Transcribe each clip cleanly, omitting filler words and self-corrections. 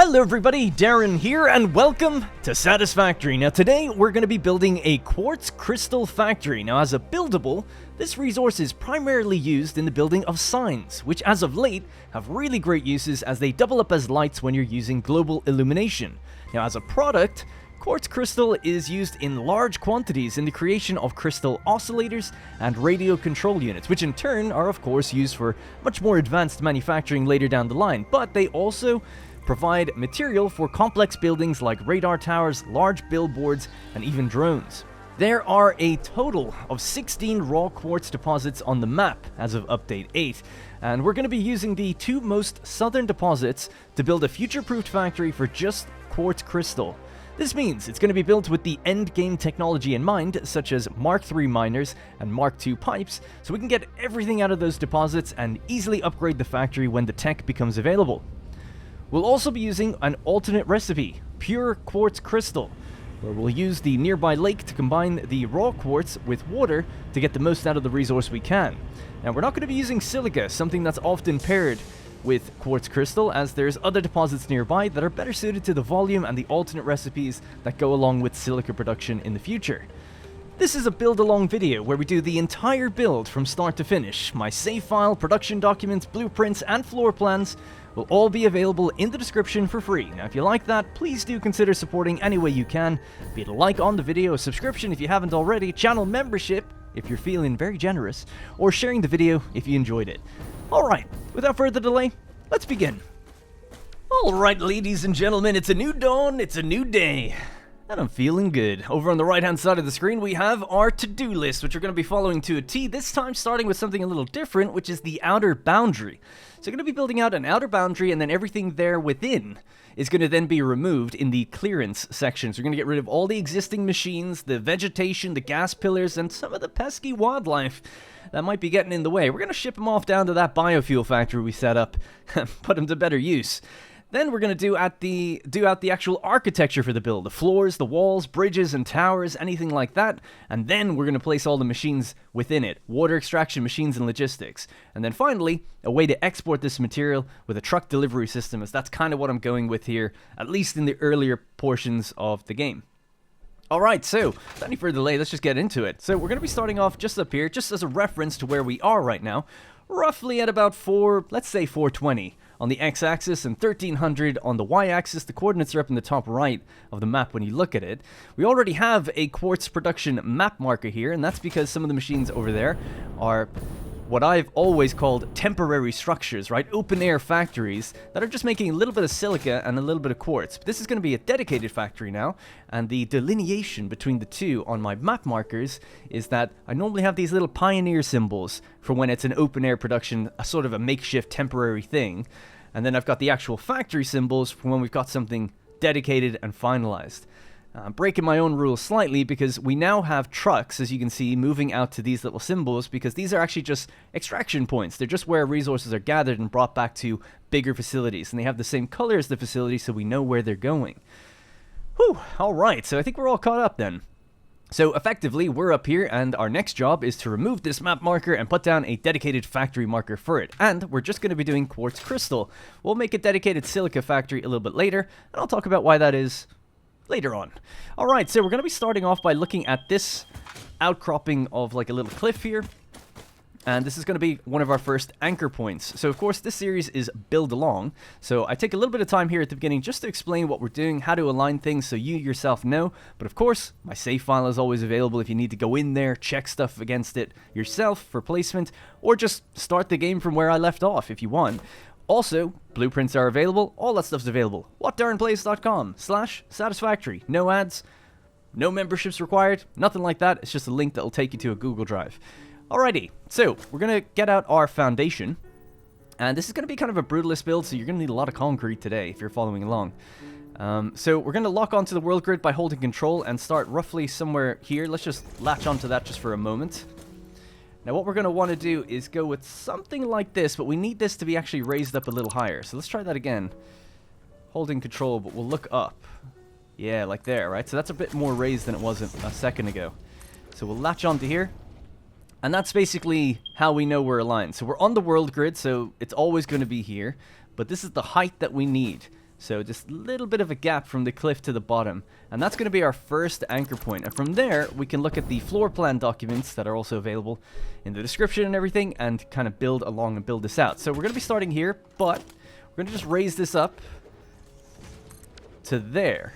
Hello everybody, Darren here, and welcome to Satisfactory. Now today we're going to be building a Quartz Crystal factory. Now as a buildable, this resource is primarily used in the building of signs, which as of late have really great uses as they double up as lights when you're using global illumination. Now as a product, Quartz Crystal is used in large quantities in the creation of crystal oscillators and radio control units, which in turn are of course used for much more advanced manufacturing later down the line, but they also provide material for complex buildings like radar towers, large billboards, and even drones. There are a total of 16 raw quartz deposits on the map as of update 8, and we're going to be using the two most southern deposits to build a future-proofed factory for just quartz crystal. This means it's going to be built with the end-game technology in mind, such as Mark III miners and Mark II pipes, so we can get everything out of those deposits and easily upgrade the factory when the tech becomes available. We'll also be using an alternate recipe, pure quartz crystal, where we'll use the nearby lake to combine the raw quartz with water to get the most out of the resource we can. Now we're not going to be using silica, something that's often paired with quartz crystal, as there's other deposits nearby that are better suited to the volume and the alternate recipes that go along with silica production in the future. This is a build-along video where we do the entire build from start to finish. My save file, production documents, blueprints, and floor plans will all be available in the description for free. Now if you like that, please do consider supporting any way you can, be it a like on the video, a subscription if you haven't already, channel membership if you're feeling very generous, or sharing the video if you enjoyed it. Alright, without further delay, let's begin. Alright ladies and gentlemen, it's a new dawn, it's a new day. And I'm feeling good. Over on the right hand side of the screen we have our to-do list, which we're going to be following to a T, this time starting with something a little different, which is the outer boundary. So we're going to be building out an outer boundary, and then everything there within is going to then be removed in the clearance section. So we're going to get rid of all the existing machines, the vegetation, the gas pillars, and some of the pesky wildlife that might be getting in the way. We're going to ship them off down to that biofuel factory we set up and put them to better use. Then we're going to do out the actual architecture for the build, the floors, the walls, bridges, and towers, anything like that. And then we're going to place all the machines within it, water extraction machines and logistics. And then finally, a way to export this material with a truck delivery system, as that's kind of what I'm going with here, at least in the earlier portions of the game. Alright, so, without any further delay, let's just get into it. So we're going to be starting off just up here, just as a reference to where we are right now, roughly at about let's say 420. On the x-axis and 1300 on the y-axis. The coordinates are up in the top right of the map when you look at it. We already have a quartz production map marker here, and that's because some of the machines over there are what I've always called temporary structures, right? Open-air factories that are just making a little bit of silica and a little bit of quartz. But this is going to be a dedicated factory now, and the delineation between the two on my map markers is that I normally have these little pioneer symbols for when it's an open-air production, a sort of a makeshift temporary thing, and then I've got the actual factory symbols for when we've got something dedicated and finalized. I'm breaking my own rules slightly because we now have trucks, as you can see, moving out to these little symbols, because these are actually just extraction points. They're just where resources are gathered and brought back to bigger facilities, and they have the same color as the facility, so we know where they're going. Whew, alright, so I think we're all caught up then. So effectively, we're up here, and our next job is to remove this map marker and put down a dedicated factory marker for it. And we're just going to be doing quartz crystal. We'll make a dedicated silica factory a little bit later, and I'll talk about why that is later on. Alright, so we're going to be starting off by looking at this outcropping of like a little cliff here. And this is going to be one of our first anchor points. So of course this series is build along. So I take a little bit of time here at the beginning just to explain what we're doing, how to align things so you yourself know. But of course, my save file is always available if you need to go in there, check stuff against it yourself for placement, or just start the game from where I left off if you want. Also, blueprints are available, all that stuff's available. whatdarrenplays.com/satisfactory. No ads, no memberships required, nothing like that. It's just a link that'll take you to a Google Drive. Alrighty, so we're going to get out our foundation. And this is going to be kind of a brutalist build, so you're going to need a lot of concrete today if you're following along. So we're going to lock onto the world grid by holding control and start roughly somewhere here. Let's just latch onto that just for a moment. Now what we're going to want to do is go with something like this, but we need this to be actually raised up a little higher. So let's try that again. Holding control, but we'll look up. Yeah, like there, right? So that's a bit more raised than it was a second ago. So we'll latch onto here. And that's basically how we know we're aligned. So we're on the world grid, so it's always going to be here. But this is the height that we need. So just a little bit of a gap from the cliff to the bottom. And that's going to be our first anchor point. And from there, we can look at the floor plan documents that are also available in the description and everything, and kind of build along and build this out. So we're going to be starting here, but we're going to just raise this up to there.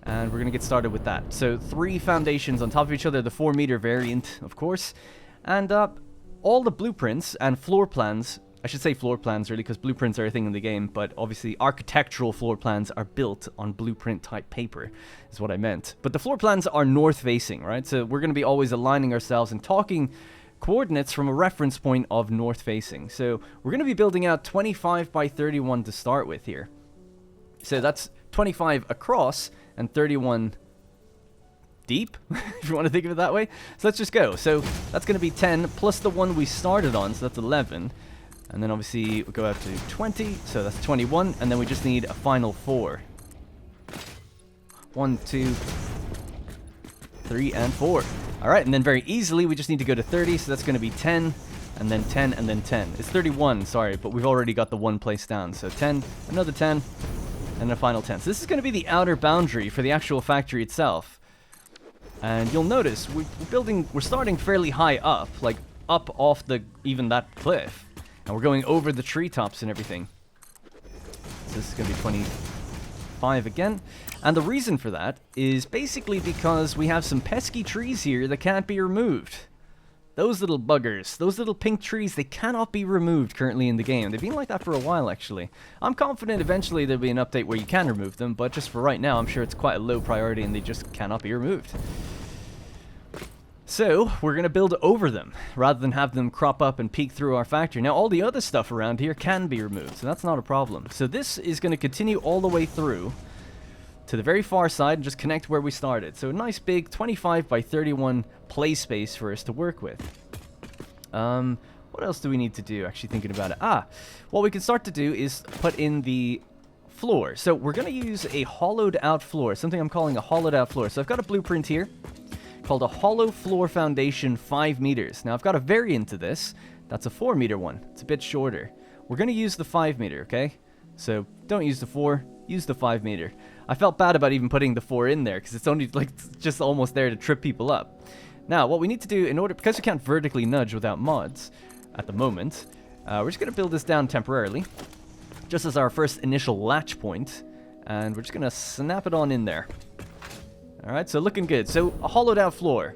And we're going to get started with that. So 3 foundations on top of each other, the 4-meter variant, of course. And all the blueprints and floor plans, I should say floor plans really, because blueprints are a thing in the game, but obviously architectural floor plans are built on blueprint type paper, is what I meant. But the floor plans are north facing, right? So we're going to be always aligning ourselves and talking coordinates from a reference point of north facing. So we're going to be building out 25 by 31 to start with here. So that's 25 across and 31 deep, if you want to think of it that way. So let's just go. So that's going to be 10 plus the one we started on, so that's 11. And then obviously we'll go out to 20, so that's 21. And then we just need a final 4. 1, 2, 3, and 4. All right, and then very easily we just need to go to 30, so that's going to be 10, and then 10, and then 10. It's 31, sorry, but we've already got the one place down. So 10, another 10, and a final 10. So this is going to be the outer boundary for the actual factory itself. And you'll notice we're starting fairly high up, like up off even that cliff. And we're going over the treetops and everything. So this is going to be 25 again. And the reason for that is basically because we have some pesky trees here that can't be removed. Those little buggers, those little pink trees, they cannot be removed currently in the game. They've been like that for a while, actually. I'm confident eventually there'll be an update where you can remove them, but just for right now, I'm sure it's quite a low priority and they just cannot be removed. So, we're going to build over them, rather than have them crop up and peek through our factory. Now, all the other stuff around here can be removed, so that's not a problem. So this is going to continue all the way through to the very far side and just connect where we started. So a nice big 25 by 31 play space for us to work with. What else do we need to do, actually thinking about it? What we can start to do is put in the floor. So we're going to use a hollowed out floor, something I'm calling a hollowed out floor. So I've got a blueprint here called a hollow floor foundation 5 meters. Now I've got a variant to this. That's a 4-meter one. It's a bit shorter. We're going to use the 5-meter, okay? So don't use the 4, use the 5-meter. I felt bad about even putting the 4 in there because it's only like just almost there to trip people up. Now what we need to do in order, because we can't vertically nudge without mods at the moment, we're just going to build this down temporarily, just as our first initial latch point, and we're just going to snap it on in there. Alright, so looking good. So a hollowed out floor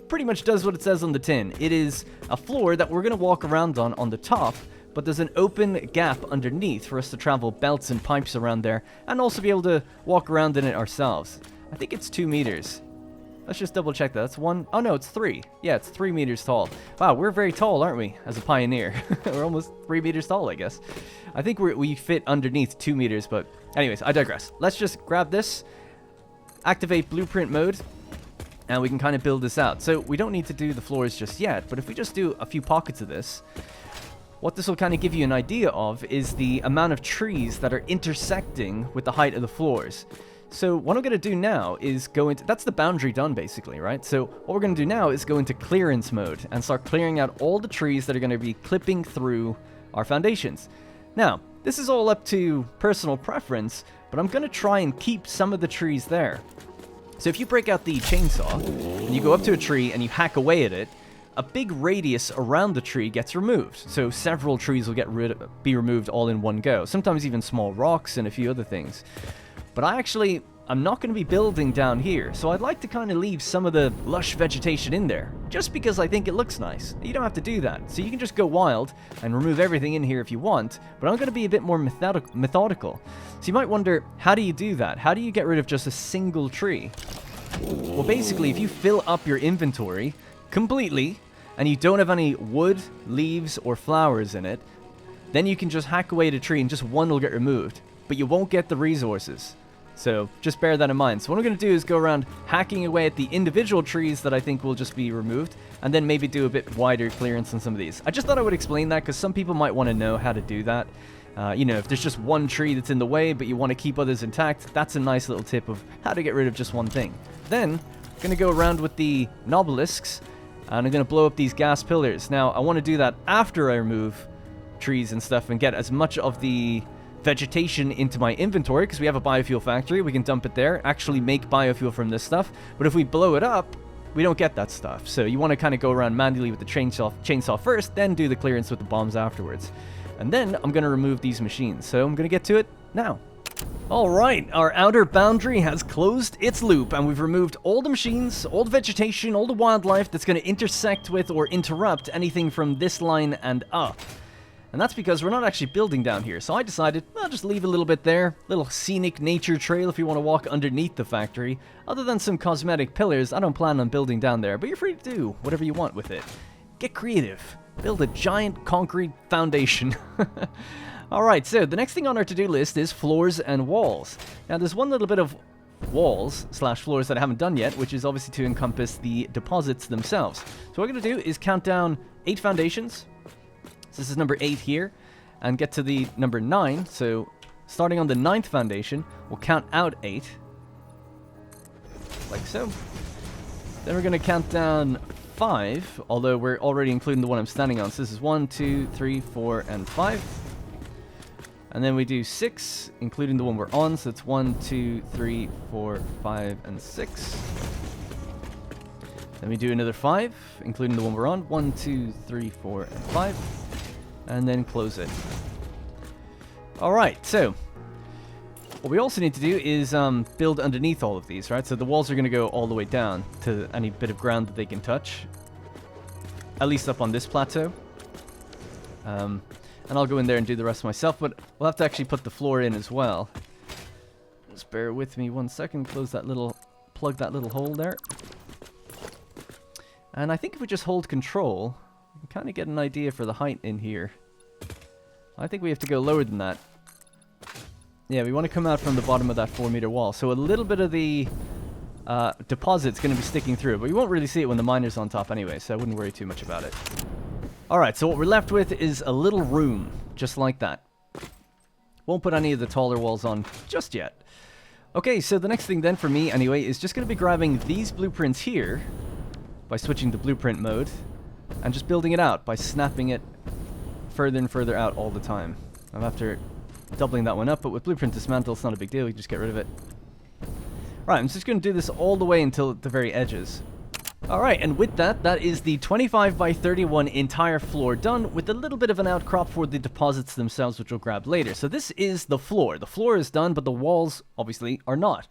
pretty much does what it says on the tin. It is a floor that we're going to walk around on the top, but there's an open gap underneath for us to travel belts and pipes around there, and also be able to walk around in it ourselves. I think it's 2 meters. Let's just double check that. That's 1. Oh no, it's 3. Yeah, it's 3 meters tall. Wow, we're very tall, aren't we, as a pioneer? We're almost 3 meters tall, I guess. I think we fit underneath 2 meters, but anyways, I digress. Let's just grab this, activate blueprint mode, and we can kind of build this out. So we don't need to do the floors just yet, but if we just do a few pockets of this, what this will kind of give you an idea of is the amount of trees that are intersecting with the height of the floors. So what I'm going to do now is go into, that's the boundary done basically, right? So what we're going to do now is go into clearance mode and start clearing out all the trees that are going to be clipping through our foundations. Now, this is all up to personal preference, but I'm going to try and keep some of the trees there. So if you break out the chainsaw and you go up to a tree and you hack away at it, a big radius around the tree gets removed. So several trees will be removed all in one go. Sometimes even small rocks and a few other things. But I'm not going to be building down here, so I'd like to kind of leave some of the lush vegetation in there, just because I think it looks nice. You don't have to do that, so you can just go wild and remove everything in here if you want, but I'm going to be a bit more methodical. So you might wonder, how do you do that? How do you get rid of just a single tree? Well, basically, if you fill up your inventory completely, and you don't have any wood, leaves, or flowers in it, then you can just hack away at a tree and just one will get removed, but you won't get the resources. So just bear that in mind. So what I'm going to do is go around hacking away at the individual trees that I think will just be removed, and then maybe do a bit wider clearance on some of these. I just thought I would explain that because some people might want to know how to do that. You know, if there's just one tree that's in the way, but you want to keep others intact, that's a nice little tip of how to get rid of just one thing. Then, I'm going to go around with the obelisks, and I'm going to blow up these gas pillars. Now, I want to do that after I remove trees and stuff and get as much of the vegetation into my inventory, because we have a biofuel factory, we can dump it there, actually make biofuel from this stuff. But if we blow it up, we don't get that stuff. So you want to kind of go around manually with the chainsaw first, then do the clearance with the bombs afterwards. And then I'm going to remove these machines. So I'm going to get to it now. Alright, our outer boundary has closed its loop, and we've removed all the machines, all the vegetation, all the wildlife that's going to intersect with or interrupt anything from this line and up. And that's because we're not actually building down here. So I decided, I'll just leave a little bit there. Little scenic nature trail if you want to walk underneath the factory. Other than some cosmetic pillars, I don't plan on building down there. But you're free to do whatever you want with it. Get creative. Build a giant concrete foundation. Alright, so the next thing on our to-do list is floors and walls. Now there's one little bit of walls / floors that I haven't done yet, which is obviously to encompass the deposits themselves. So what we're going to do is count down 8 foundations. So this is number 8 here, and get to the number 9. So starting on the 9th foundation, we'll count out 8, like so. Then we're going to count down 5, although we're already including the one I'm standing on. So this is 1, 2, 3, 4, and 5. And then we do 6, including the one we're on. So it's 1, 2, 3, 4, 5, and 6. Then we do another 5, including the one we're on. 1, 2, 3, 4, and 5. And then close it. Alright, so what we also need to do is build underneath all of these, right? So the walls are going to go all the way down to any bit of ground that they can touch. At least up on this plateau. And I'll go in there and do the rest myself, but we'll have to actually put the floor in as well. Just bear with me 1 second, plug that little hole there. And I think if we just hold control, we can kind of get an idea for the height in here. I think we have to go lower than that. Yeah, we want to come out from the bottom of that 4-meter wall. So a little bit of the deposit's going to be sticking through, but you won't really see it when the miner's on top anyway, so I wouldn't worry too much about it. Alright, so what we're left with is a little room, just like that. Won't put any of the taller walls on just yet. Okay, so the next thing then for me, anyway, is just going to be grabbing these blueprints here by switching to blueprint mode, and just building it out by snapping it further and further out all the time. I'm after doubling that one up, but with blueprint dismantle, it's not a big deal. You just get rid of it. Right, I'm just going to do this all the way until the very edges. Alright, and with that, that is the 25 by 31 entire floor done, with a little bit of an outcrop for the deposits themselves, which we'll grab later. So this is the floor. The floor is done, but the walls, obviously, are not.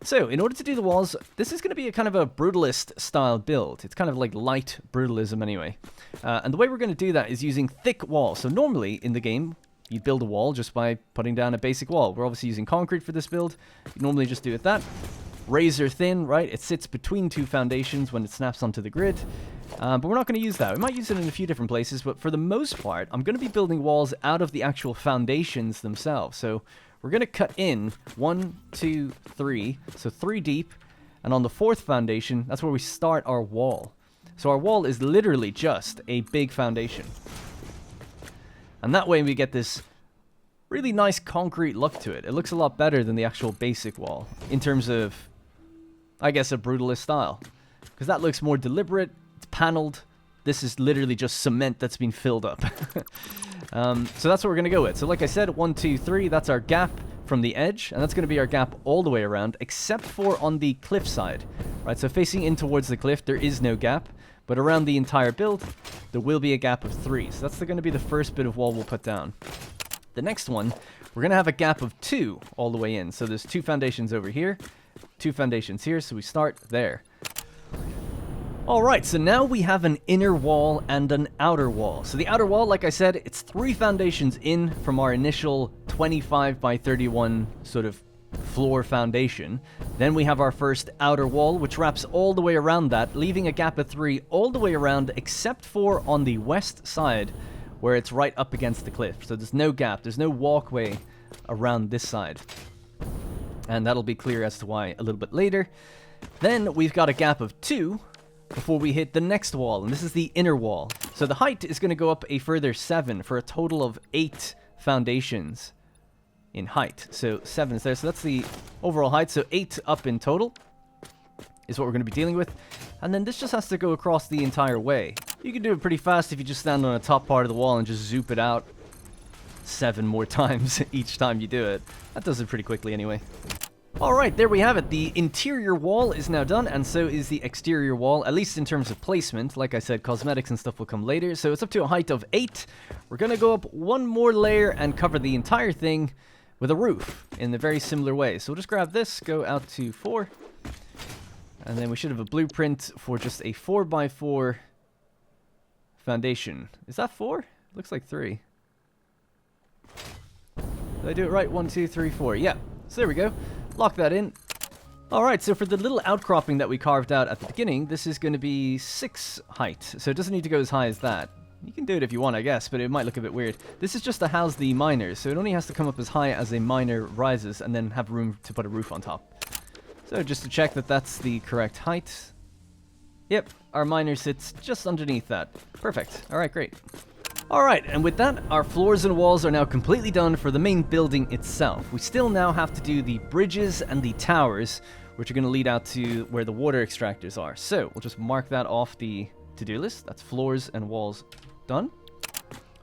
So, in order to do the walls, this is going to be a kind of a brutalist style build. It's kind of like light brutalism anyway. And the way we're going to do that is using thick walls. So normally, in the game, you'd build a wall just by putting down a basic wall. We're obviously using concrete for this build. You normally just do it that. Razor thin, right? It sits between 2 foundations when it snaps onto the grid. But we're not going to use that. We might use it in a few different places, but for the most part, I'm going to be building walls out of the actual foundations themselves. So we're going to cut in 1, 2, 3, so 3 deep, and on the 4th foundation, that's where we start our wall. So our wall is literally just a big foundation. And that way we get this really nice concrete look to it. It looks a lot better than the actual basic wall, in terms of, I guess, a brutalist style. Because that looks more deliberate, it's paneled. This is literally just cement that's been filled up. So that's what we're going to go with. So like I said, 1, 2, 3, that's our gap from the edge, and that's going to be our gap all the way around, except for on the cliff side. Right, so facing in towards the cliff, there is no gap, but around the entire build, there will be a gap of 3. So that's going to be the first bit of wall we'll put down. The next one, we're going to have a gap of 2 all the way in. So there's 2 foundations over here, 2 foundations here, so we start there. Alright, so now we have an inner wall and an outer wall. So the outer wall, like I said, it's 3 foundations in from our initial 25 by 31 sort of floor foundation. Then we have our first outer wall, which wraps all the way around that, leaving a gap of 3 all the way around, except for on the west side, where it's right up against the cliff. So there's no gap, there's no walkway around this side. And that'll be clear as to why a little bit later. Then we've got a gap of 2 before we hit the next wall, and this is the inner wall. So the height is going to go up a further 7 for a total of 8 foundations in height. So 7 is there, so that's the overall height. So 8 up in total is what we're going to be dealing with. And then this just has to go across the entire way. You can do it pretty fast if you just stand on the top part of the wall and just zoop it out. 7 more times each time you do it. That does it pretty quickly anyway. Alright, there we have it. The interior wall is now done, and so is the exterior wall, at least in terms of placement. Like I said, cosmetics and stuff will come later, so it's up to a height of 8. We're gonna go up one more layer and cover the entire thing with a roof in a very similar way. So we'll just grab this, go out to 4, and then we should have a blueprint for just a 4x4 foundation. Is that 4? Looks like 3. Did I do it right? 1, 2, 3, 4. Yeah, so there we go. Lock that in. Alright, so for the little outcropping that we carved out at the beginning, this is going to be 6 height. So it doesn't need to go as high as that. You can do it if you want, I guess, but it might look a bit weird. This is just to house the miners, so it only has to come up as high as a miner rises and then have room to put a roof on top. So just to check that that's the correct height. Yep, our miner sits just underneath that. Perfect. Alright, great. Alright, and with that, our floors and walls are now completely done for the main building itself. We still now have to do the bridges and the towers, which are going to lead out to where the water extractors are. So, we'll just mark that off the to-do list. That's floors and walls done.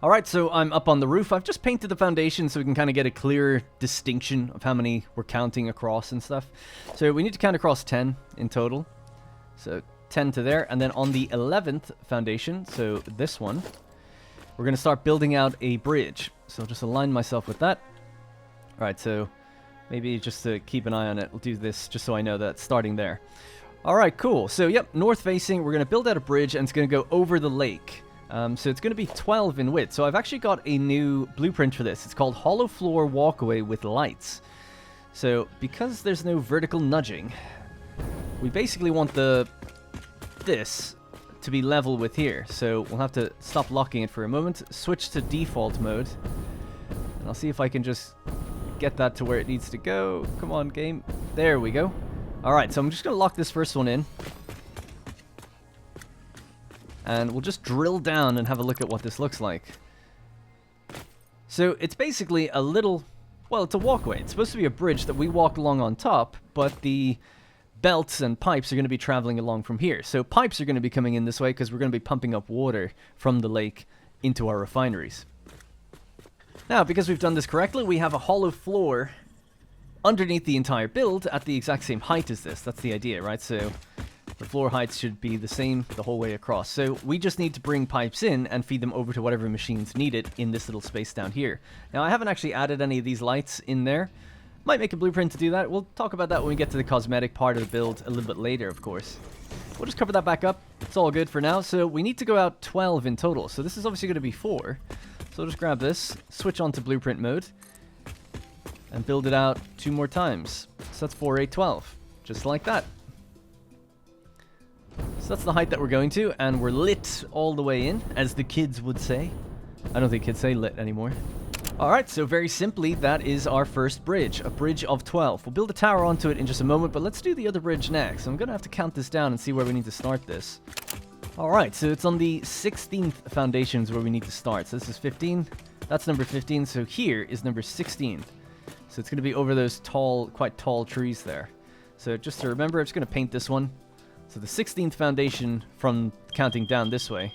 Alright, so I'm up on the roof. I've just painted the foundation so we can kind of get a clearer distinction of how many we're counting across and stuff. So we need to count across 10 in total. So 10 to there, and then on the 11th foundation, so this one, we're going to start building out a bridge. So I'll just align myself with that. Alright, so maybe just to keep an eye on it, we'll do this just so I know that it's starting there. Alright, cool. So, yep, north facing, we're going to build out a bridge, and it's going to go over the lake. So it's going to be 12 in width. So I've actually got a new blueprint for this. It's called Hollow Floor Walkway with Lights. So, because there's no vertical nudging, we basically want this to be level with here. So we'll have to stop locking it for a moment, switch to default mode, and I'll see if I can just get that to where it needs to go. Come on, game. There we go. Alright, so I'm just going to lock this first one in, and we'll just drill down and have a look at what this looks like. So it's basically a little, well, it's a walkway. It's supposed to be a bridge that we walk along on top, but the belts and pipes are going to be traveling along from here. So pipes are going to be coming in this way because we're going to be pumping up water from the lake into our refineries. Now, because we've done this correctly, we have a hollow floor underneath the entire build at the exact same height as this. That's the idea, right? So the floor heights should be the same the whole way across. So we just need to bring pipes in and feed them over to whatever machines need it in this little space down here. Now, I haven't actually added any of these lights in there. Might make a blueprint to do that. We'll talk about that when we get to the cosmetic part of the build a little bit later, of course. We'll just cover that back up. It's all good for now. So we need to go out 12 in total. So this is obviously going to be 4. So I'll just grab this, switch on to blueprint mode, and build it out 2 more times. So that's 4, 8, 12. Just like that. So that's the height that we're going to, and we're lit all the way in, as the kids would say. I don't think kids say lit anymore. Alright, so very simply, that is our first bridge, a bridge of 12. We'll build a tower onto it in just a moment, but let's do the other bridge next. I'm going to have to count this down and see where we need to start this. Alright, so it's on the 16th foundations where we need to start. So this is 15, that's number 15, so here is number 16. So it's going to be over those tall, quite tall trees there. So just to remember, I'm just going to paint this one. So the 16th foundation from counting down this way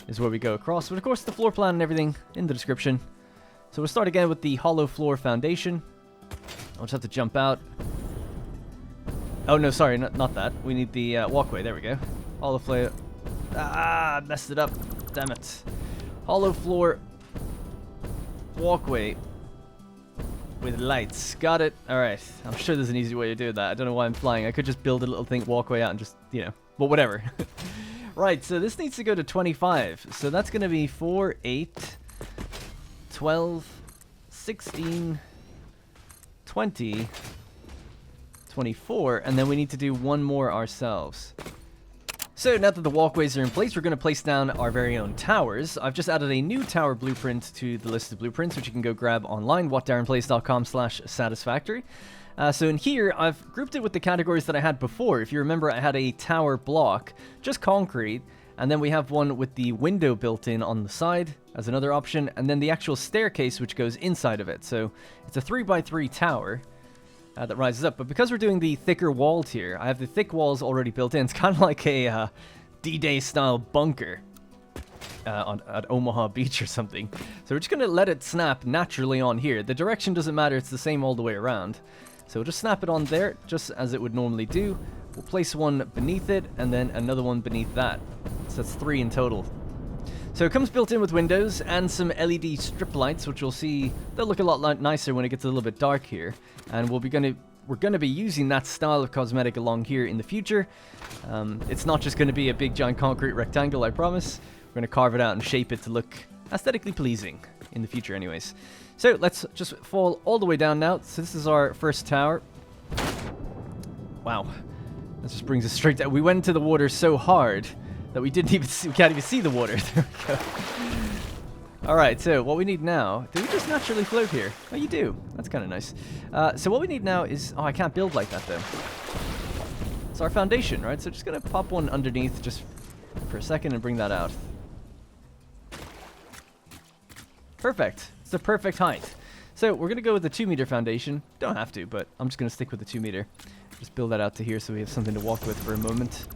is where we go across. But of course, the floor plan and everything in the description. So we'll start again with the hollow floor foundation. I'll just have to jump out. Oh, no, sorry, not that. We need the walkway. There we go. Hollow floor. Ah, messed it up. Damn it. Hollow floor walkway with lights. Got it. All right. I'm sure there's an easy way to do that. I don't know why I'm flying. I could just build a little thing, walkway out, and just, you know, but whatever. Right, so this needs to go to 25. So that's going to be 4, 8... 12, 16, 20, 24, and then we need to do one more ourselves. So now that the walkways are in place, we're going to place down our very own towers. I've just added a new tower blueprint to the list of blueprints, which you can go grab online, whatdarrenplays.com/satisfactory. So in here, I've grouped it with the categories that I had before. If you remember, I had a tower block, just concrete, and then we have one with the window built in on the side as another option, and then the actual staircase which goes inside of it. So it's a 3x3 tower that rises up. But because we're doing the thicker wall tier, I have the thick walls already built in. It's kind of like a D-Day style bunker. at Omaha Beach or something. So we're just going to let it snap naturally on here. The direction doesn't matter, it's the same all the way around. So we'll just snap it on there, just as it would normally do. We'll place one beneath it, and then another one beneath that. So that's 3 in total. So it comes built in with windows and some LED strip lights, which you'll see they'll look a lot nicer when it gets a little bit dark here. And we're going to be using that style of cosmetic along here in the future. It's not just going to be a big giant concrete rectangle, I promise. We're going to carve it out and shape it to look aesthetically pleasing in the future anyways. So let's just fall all the way down now. So this is our first tower. Wow. That just brings us straight down. We went into the water so hard that we can't even see the water. There we go. Alright, so what we need now... Do we just naturally float here? Oh, you do. That's kind of nice. So what we need now is... Oh, I can't build like that, though. It's our foundation, right? So just going to pop one underneath just for a second and bring that out. Perfect. It's the perfect height. So we're going to go with the 2-meter foundation. Don't have to, but I'm just going to stick with the 2-meter. Just build that out to here so we have something to walk with for a moment.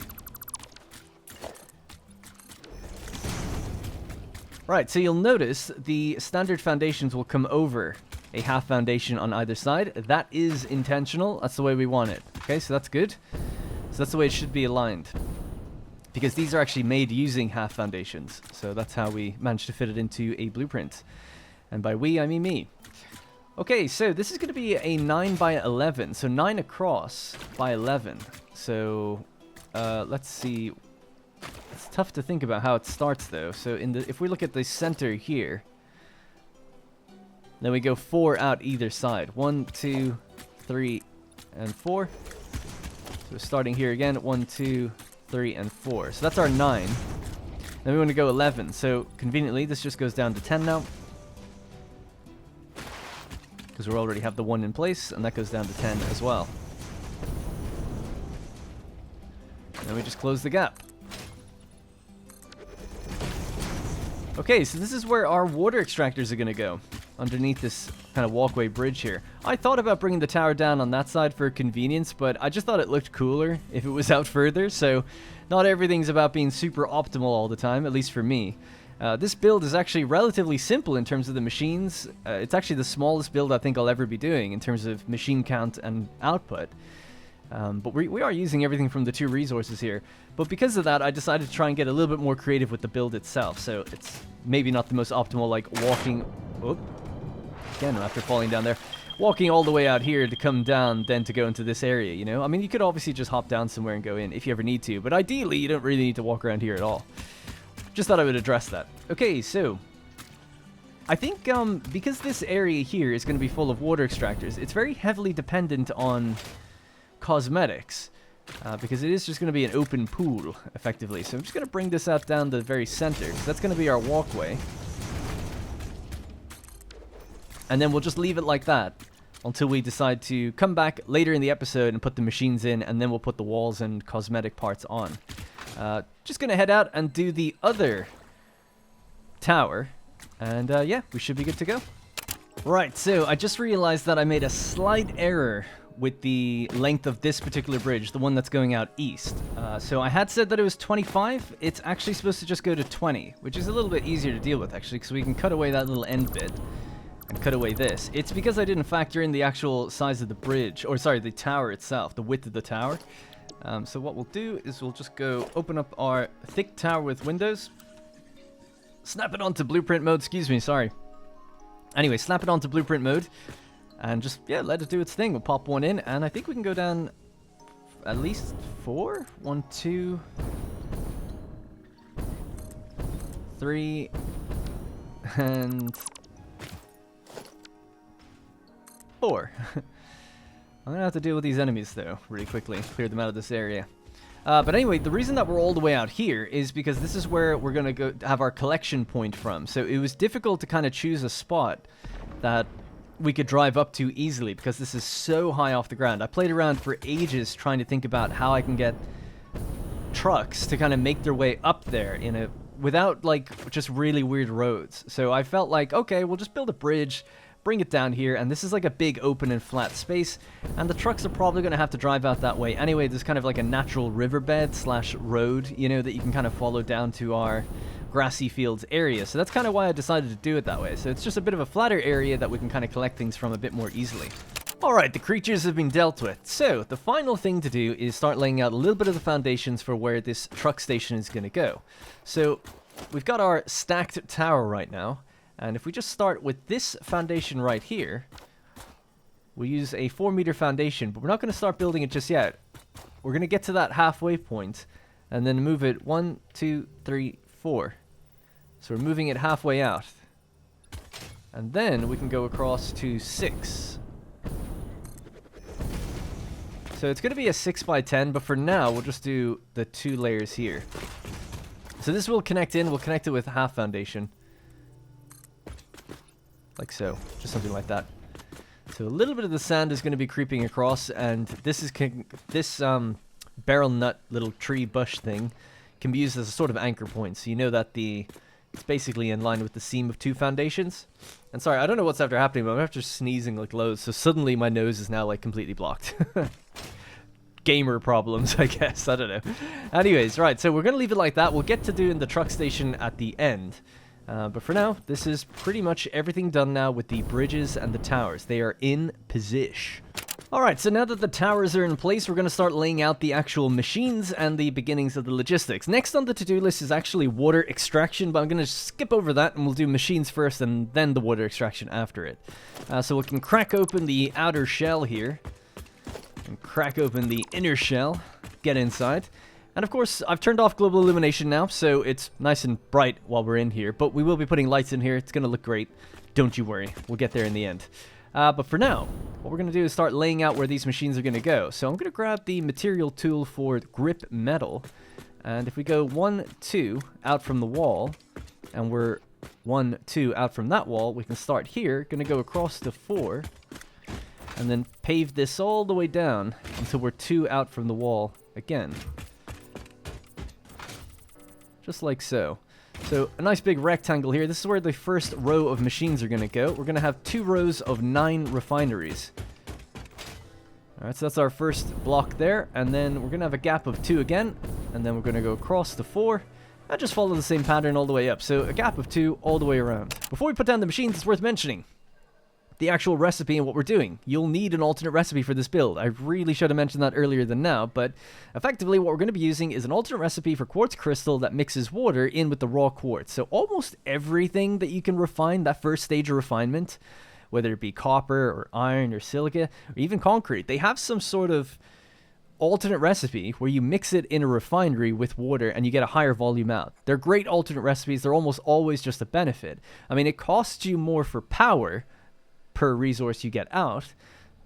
Right, so you'll notice the standard foundations will come over a half foundation on either side. That is intentional. That's the way we want it. Okay, so that's good. So that's the way it should be aligned. Because these are actually made using half foundations. So that's how we managed to fit it into a blueprint. And by we, I mean me. Okay, so this is going to be a 9 by 11. So 9 across by 11. So let's see. It's tough to think about how it starts though. So if we look at the center here, then we go 4 out either side. 1, 2, 3, and 4. So starting here again, 1, 2, 3, and 4. So that's our 9. Then we want to go 11. So conveniently, this just goes down to 10 now. Because we already have the 1 in place, and that goes down to 10 as well. And then we just close the gap. Okay, so this is where our water extractors are going to go, underneath this kind of walkway bridge here. I thought about bringing the tower down on that side for convenience, but I just thought it looked cooler if it was out further, so not everything's about being super optimal all the time, at least for me. This build is actually relatively simple in terms of the machines. It's actually the smallest build I think I'll ever be doing in terms of machine count and output. But we are using everything from the 2 resources here. But because of that, I decided to try and get a little bit more creative with the build itself. So it's maybe not the most optimal, like walking... Whoop. Again, after falling down there. Walking all the way out here to come down, then to go into this area, you know? I mean, you could obviously just hop down somewhere and go in if you ever need to. But ideally, you don't really need to walk around here at all. Just thought I would address that. Okay, so... I think because this area here is going to be full of water extractors, it's very heavily dependent on cosmetics. Because it is just going to be an open pool, effectively. So I'm just going to bring this out down the very center, because that's going to be our walkway. And then we'll just leave it like that until we decide to come back later in the episode and put the machines in, and then we'll put the walls and cosmetic parts on. Just going to head out and do the other tower, and yeah, we should be good to go. Right, so I just realized that I made a slight error with the length of this particular bridge, the one that's going out east. So I had said that it was 25. It's actually supposed to just go to 20, which is a little bit easier to deal with, actually, because we can cut away that little end bit and cut away this. It's because I didn't factor in the actual size of the bridge, or sorry, the tower itself, the width of the tower. So what we'll do is we'll just go open up our thick tower with windows, snap it onto blueprint mode, excuse me, sorry. Anyway, snap it onto blueprint mode, and just, yeah, let it do its thing. We'll pop one in, and I think we can go down at least 4. 1, 2, 3, and 4. I'm gonna have to deal with these enemies, though, really quickly. Clear them out of this area. But anyway, the reason that we're all the way out here is because this is where we're gonna go have our collection point from. So it was difficult to kind of choose a spot that we could drive up to easily, because this is so high off the ground. I played around for ages trying to think about how I can get trucks to kind of make their way up there in a without like just really weird roads. So I felt like, okay, we'll just build a bridge, bring it down here, and this is like a big open and flat space, and the trucks are probably going to have to drive out that way anyway. There's kind of like a natural riverbed slash road, you know, that you can kind of follow down to our grassy fields area. So that's kind of why I decided to do it that way. So it's just a bit of a flatter area that we can kind of collect things from a bit more easily. Alright, the creatures have been dealt with. So the final thing to do is start laying out a little bit of the foundations for where this truck station is going to go. So we've got our stacked tower right now. And if we just start with this foundation right here, we'll use a 4-meter foundation, but we're not going to start building it just yet. We're going to get to that halfway point and then move it 1, 2, 3, 4. So we're moving it halfway out. And then we can go across to 6. So it's going to be a 6 by 10, but for now we'll just do the 2 layers here. So this will connect in, we'll connect it with half foundation. Like so, just something like that. So a little bit of the sand is going to be creeping across, and this barrel nut little tree bush thing can be used as a sort of anchor point. So you know that it's basically in line with the seam of 2 foundations. And sorry, I don't know what's after happening, but I'm after sneezing like loads, so suddenly my nose is now like completely blocked. Gamer problems, I guess. I don't know. Anyways, right, so we're going to leave it like that. We'll get to doing the truck station at the end. But for now, this is pretty much everything done now with the bridges and the towers. They are in position. Alright, so now that the towers are in place, we're going to start laying out the actual machines and the beginnings of the logistics. Next on the to-do list is actually water extraction, but I'm going to skip over that and we'll do machines first and then the water extraction after it. So we can crack open the outer shell here and crack open the inner shell, get inside. And of course, I've turned off global illumination now, so it's nice and bright while we're in here. But we will be putting lights in here. It's going to look great. Don't you worry. We'll get there in the end. But for now, what we're going to do is start laying out where these machines are going to go. So I'm going to grab the material tool for grip metal. And if we go 1, 2 out from the wall, and we're 1, 2 out from that wall, we can start here. Going to go across to 4, and then pave this all the way down until we're 2 out from the wall again. Just like so. So a nice big rectangle here. This is where the first row of machines are going to go. We're going to have 2 rows of 9 refineries. Alright, so that's our first block there. And then we're going to have a gap of 2 again. And then we're going to go across to 4. And just follow the same pattern all the way up. So a gap of 2 all the way around. Before we put down the machines, it's worth mentioning the actual recipe and what we're doing. You'll need an alternate recipe for this build. I really should have mentioned that earlier than now, but effectively what we're going to be using is an alternate recipe for quartz crystal that mixes water in with the raw quartz. So almost everything that you can refine, that first stage of refinement, whether it be copper or iron or silica or even concrete, they have some sort of alternate recipe where you mix it in a refinery with water and you get a higher volume out. They're great alternate recipes. They're almost always just a benefit. I mean, it costs you more for power per resource you get out,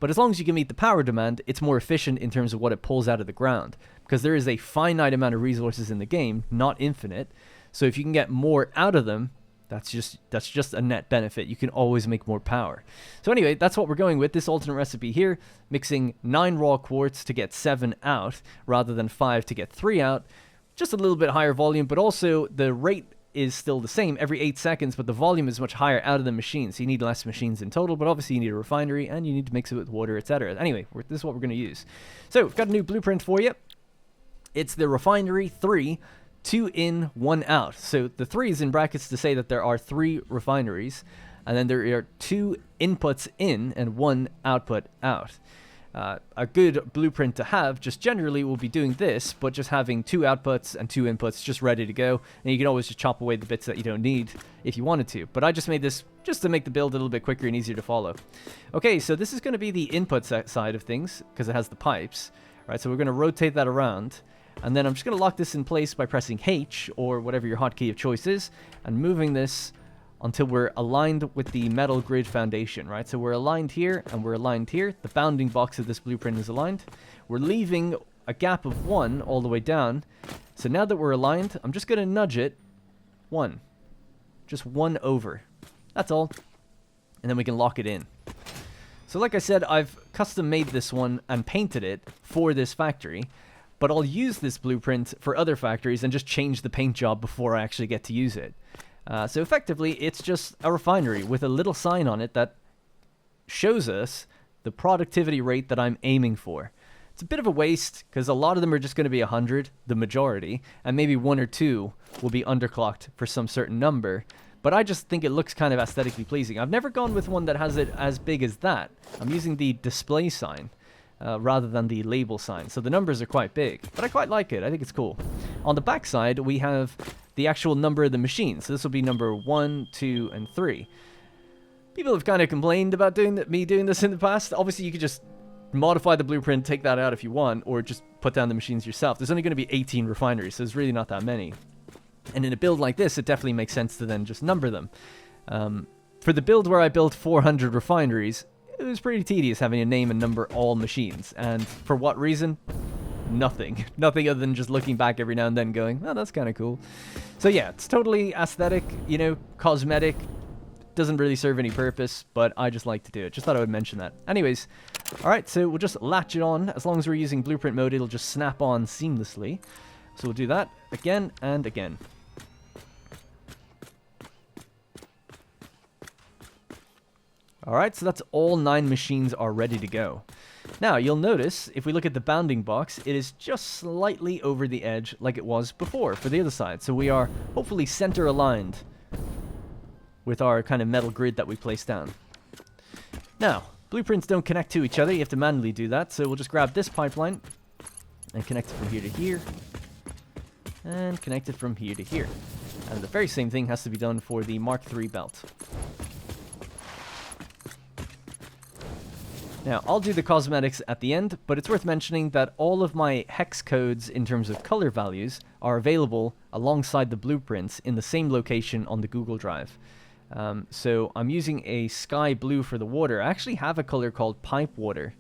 but as long as you can meet the power demand, it's more efficient in terms of what it pulls out of the ground, because there is a finite amount of resources in the game, not infinite. So if you can get more out of them, that's just a net benefit. You can always make more power. So anyway, that's what we're going with, this alternate recipe here, mixing 9 raw quartz to get 7 out rather than 5 to get 3 out. Just a little bit higher volume, but also the rate is still the same every 8 seconds, but the volume is much higher out of the machine, so you need less machines in total, but obviously you need a refinery and you need to mix it with water, etc. Anyway, this is what we're going to use. So we've got a new blueprint for you. It's the refinery 3, 2 in, 1 out. So the 3 is in brackets to say that there are 3 refineries, and then there are 2 inputs in and 1 output out. A good blueprint to have just generally will be doing this, but just having 2 outputs and 2 inputs just ready to go, and you can always just chop away the bits that you don't need if you wanted to. But I just made this just to make the build a little bit quicker and easier to follow. Okay, so this is going to be the input side of things because it has the pipes. Right, so we're going to rotate that around, and then I'm just going to lock this in place by pressing H or whatever your hotkey of choice is, and moving this until we're aligned with the metal grid foundation, right? So we're aligned here and we're aligned here. The bounding box of this blueprint is aligned. We're leaving a gap of 1 all the way down. So now that we're aligned, I'm just going to nudge it 1. Just 1 over. That's all. And then we can lock it in. So like I said, I've custom made this one and painted it for this factory, but I'll use this blueprint for other factories and just change the paint job before I actually get to use it. So effectively, it's just a refinery with a little sign on it that shows us the productivity rate that I'm aiming for. It's a bit of a waste, because a lot of them are just going to be 100, the majority, and maybe 1 or 2 will be underclocked for some certain number. But I just think it looks kind of aesthetically pleasing. I've never gone with one that has it as big as that. I'm using the display sign rather than the label sign. So the numbers are quite big, but I quite like it. I think it's cool. On the back side, we have the actual number of the machines. So this will be number 1, 2, and 3. People have kind of complained about me doing this in the past. Obviously, you could just modify the blueprint, take that out if you want, or just put down the machines yourself. There's only going to be 18 refineries, so there's really not that many. And in a build like this, it definitely makes sense to then just number them. For the build where I built 400 refineries, it was pretty tedious having to name and number all machines. And for what reason? Nothing. Nothing other than just looking back every now and then going, oh, that's kind of cool. So yeah, it's totally aesthetic, you know, cosmetic. Doesn't really serve any purpose, but I just like to do it. Just thought I would mention that. Anyways, alright, so we'll just latch it on. As long as we're using blueprint mode, it'll just snap on seamlessly. So we'll do that again and again. Alright, so that's all 9 machines are ready to go. Now, you'll notice, if we look at the bounding box, it is just slightly over the edge like it was before for the other side. So we are hopefully center aligned with our kind of metal grid that we placed down. Now, blueprints don't connect to each other. You have to manually do that. So we'll just grab this pipeline and connect it from here to here. And connect it from here to here. And the very same thing has to be done for the Mark III belt. Now, I'll do the cosmetics at the end, but it's worth mentioning that all of my hex codes in terms of color values are available alongside the blueprints in the same location on the Google Drive. So I'm using a sky blue for the water. I actually have a color called pipe water,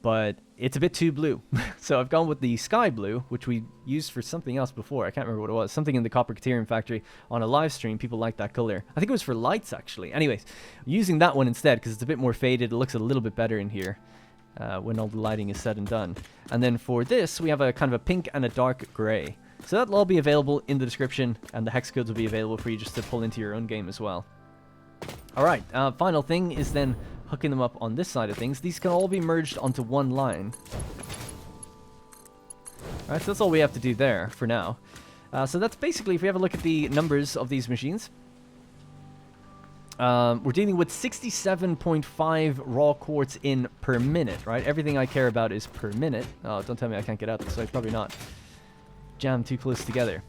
but it's a bit too blue. So I've gone with the sky blue, which we used for something else before. I can't remember what it was. Something in the Copper Caterium factory on a live stream. People like that color. I think it was for lights, actually. Anyways, using that one instead because it's a bit more faded. It looks a little bit better in here when all the lighting is said and done. And then for this, we have a kind of a pink and a dark gray. So that'll all be available in the description, and the hex codes will be available for you just to pull into your own game as well. Alright, final thing is then hooking them up on this side of things. These can all be merged onto one line. Alright, so that's all we have to do there for now. So that's basically, if we have a look at the numbers of these machines, we're dealing with 67.5 raw quartz in per minute, right? Everything I care about is per minute. Oh, don't tell me I can't get out this way. Probably not. Jammed too close together.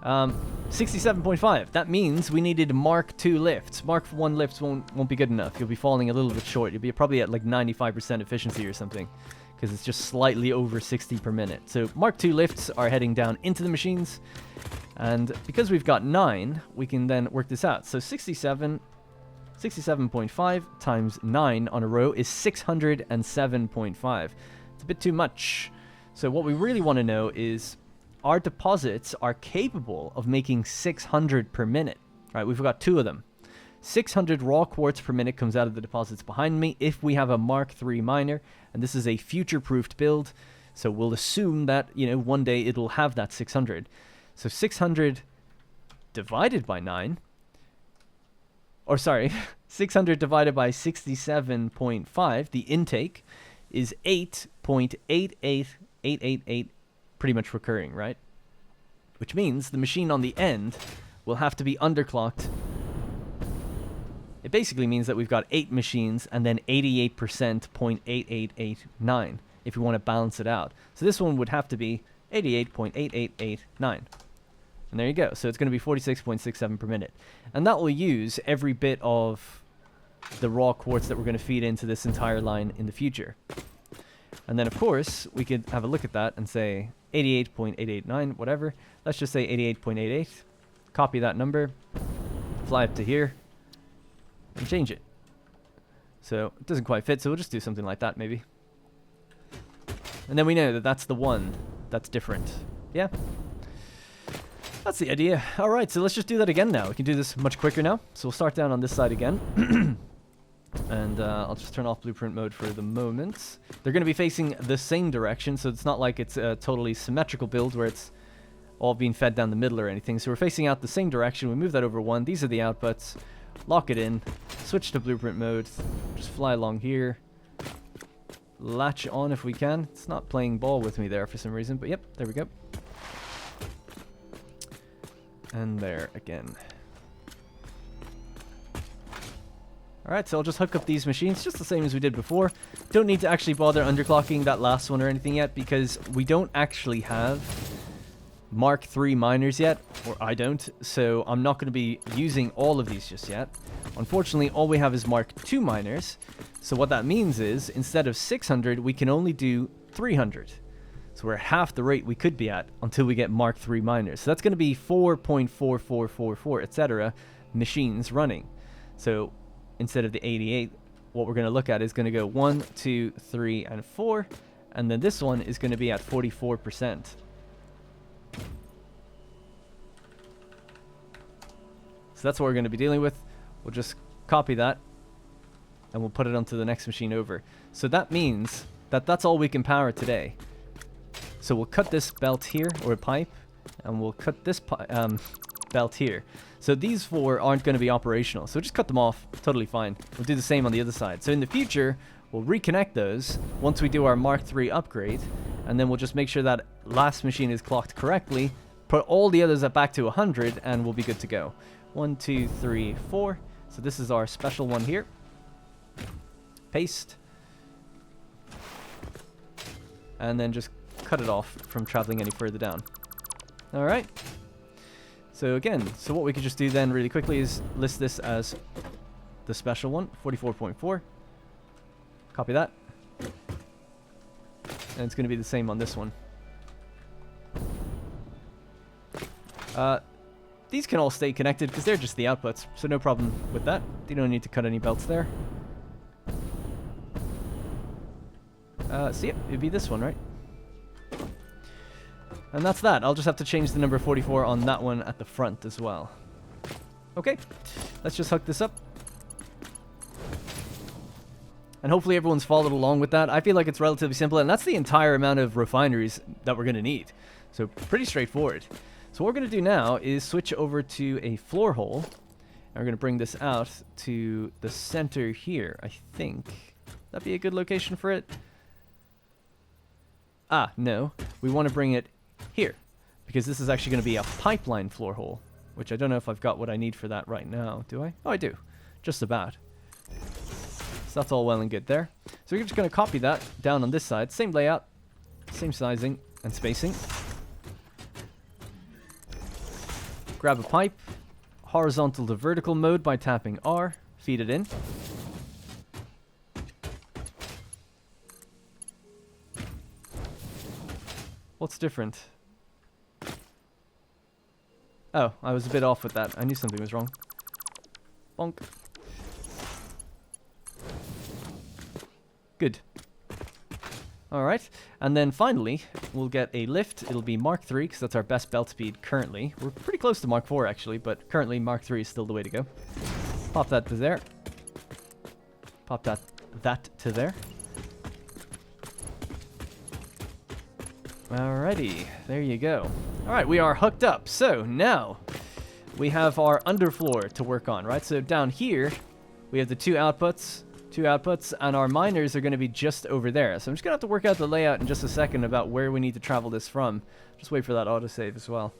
67.5. That means we needed Mark II lifts. Mark I lifts won't be good enough. You'll be falling a little bit short. You'll be probably at like 95% efficiency or something, because it's just slightly over 60 per minute. So Mark II lifts are heading down into the machines, and because we've got 9, we can then work this out. So 67.5 times 9 on a row is 607.5. It's a bit too much. So what we really want to know is, our deposits are capable of making 600 per minute. All right, we've got 2 of them. 600 raw quartz per minute comes out of the deposits behind me if we have a Mark III miner, and this is a future-proofed build, so we'll assume that, you know, one day it'll have that 600. So 600 divided by 9, or sorry, 600 divided by 67.5, the intake, is 8.88888, pretty much recurring, right? Which means the machine on the end will have to be underclocked. It basically means that we've got 8 machines and then 88% 0.8889 if we want to balance it out. So this one would have to be 88.8889. And there you go. So it's going to be 46.67 per minute. And that will use every bit of the raw quartz that we're going to feed into this entire line in the future. And then, of course, we could have a look at that and say 88.889, whatever. Let's just say 88.88. Copy that number, fly it to here, and change it. So it doesn't quite fit, so we'll just do something like that, maybe. And then we know that that's the one that's different. Yeah? That's the idea. Alright, so let's just do that again now. We can do this much quicker now. So we'll start down on this side again. And I'll just turn off blueprint mode for the moment. They're going to be facing the same direction, so it's not like it's a totally symmetrical build where it's all being fed down the middle or anything. So we're facing out the same direction. We move that over 1. These are the outputs. Lock it in. Switch to blueprint mode. Just fly along here. latch on if we can. It's not playing ball with me there for some reason, but yep, there we go. And there again. Alright, so I'll just hook up these machines just the same as we did before. Don't need to actually bother underclocking that last one or anything yet, because we don't actually have Mark III miners yet, or I don't, so I'm not going to be using all of these just yet. Unfortunately, all we have is Mark II miners, so what that means is, instead of 600, we can only do 300. So we're at half the rate we could be at until we get Mark III miners. So that's going to be 4.4444, etc. machines running. So instead of the 88, what we're going to look at is going to go 1, 2, 3, and 4, and then this one is going to be at 44%. So that's what we're going to be dealing with. We'll just copy that, and we'll put it onto the next machine over. So that means that that's all we can power today. So we'll cut this belt here, or a pipe, and we'll cut this belt here. So these 4 aren't going to be operational, so just cut them off, totally fine. We'll do the same on the other side. So in the future, we'll reconnect those once we do our Mark III upgrade, and then we'll just make sure that last machine is clocked correctly, put all the others back to 100, and we'll be good to go. 1, 2, 3, 4. So this is our special one here. Paste. And then just cut it off from traveling any further down. Alright. So again, so what we could just do then really quickly is list this as the special one, 44.4. Copy that. And it's going to be the same on this one. These can all stay connected because they're just the outputs, so no problem with that. You don't need to cut any belts there. So yeah, it'd be this one, right? And that's that. I'll just have to change the number 44 on that one at the front as well. Okay, let's just hook this up. And hopefully everyone's followed along with that. I feel like it's relatively simple, and that's the entire amount of refineries that we're going to need. So pretty straightforward. So what we're going to do now is switch over to a floor hole. And we're going to bring this out to the center here, I think. That'd be a good location for it. Ah, no. We want to bring it here, because this is actually going to be a pipeline floor hole, which I don't know if I've got what I need for that right now. Do I? Oh, I do. Just about. So that's all well and good there. So we're just going to copy that down on this side. Same layout, same sizing and spacing. Grab a pipe, horizontal to vertical mode by tapping R, feed it in. What's different? Oh, I was a bit off with that. I knew something was wrong. Bonk. Good. Alright, and then finally, we'll get a lift. It'll be Mark III, because that's our best belt speed currently. We're pretty close to Mark IV, actually, but currently Mark III is still the way to go. Pop that to there. Pop that to there. Alrighty, there you go. Alright, we are hooked up. So, now, we have our underfloor to work on, right? So down here, we have the two outputs, and our miners are going to be just over there. So I'm just going to have to work out the layout in just a second about where we need to travel this from. Just wait for that autosave as well.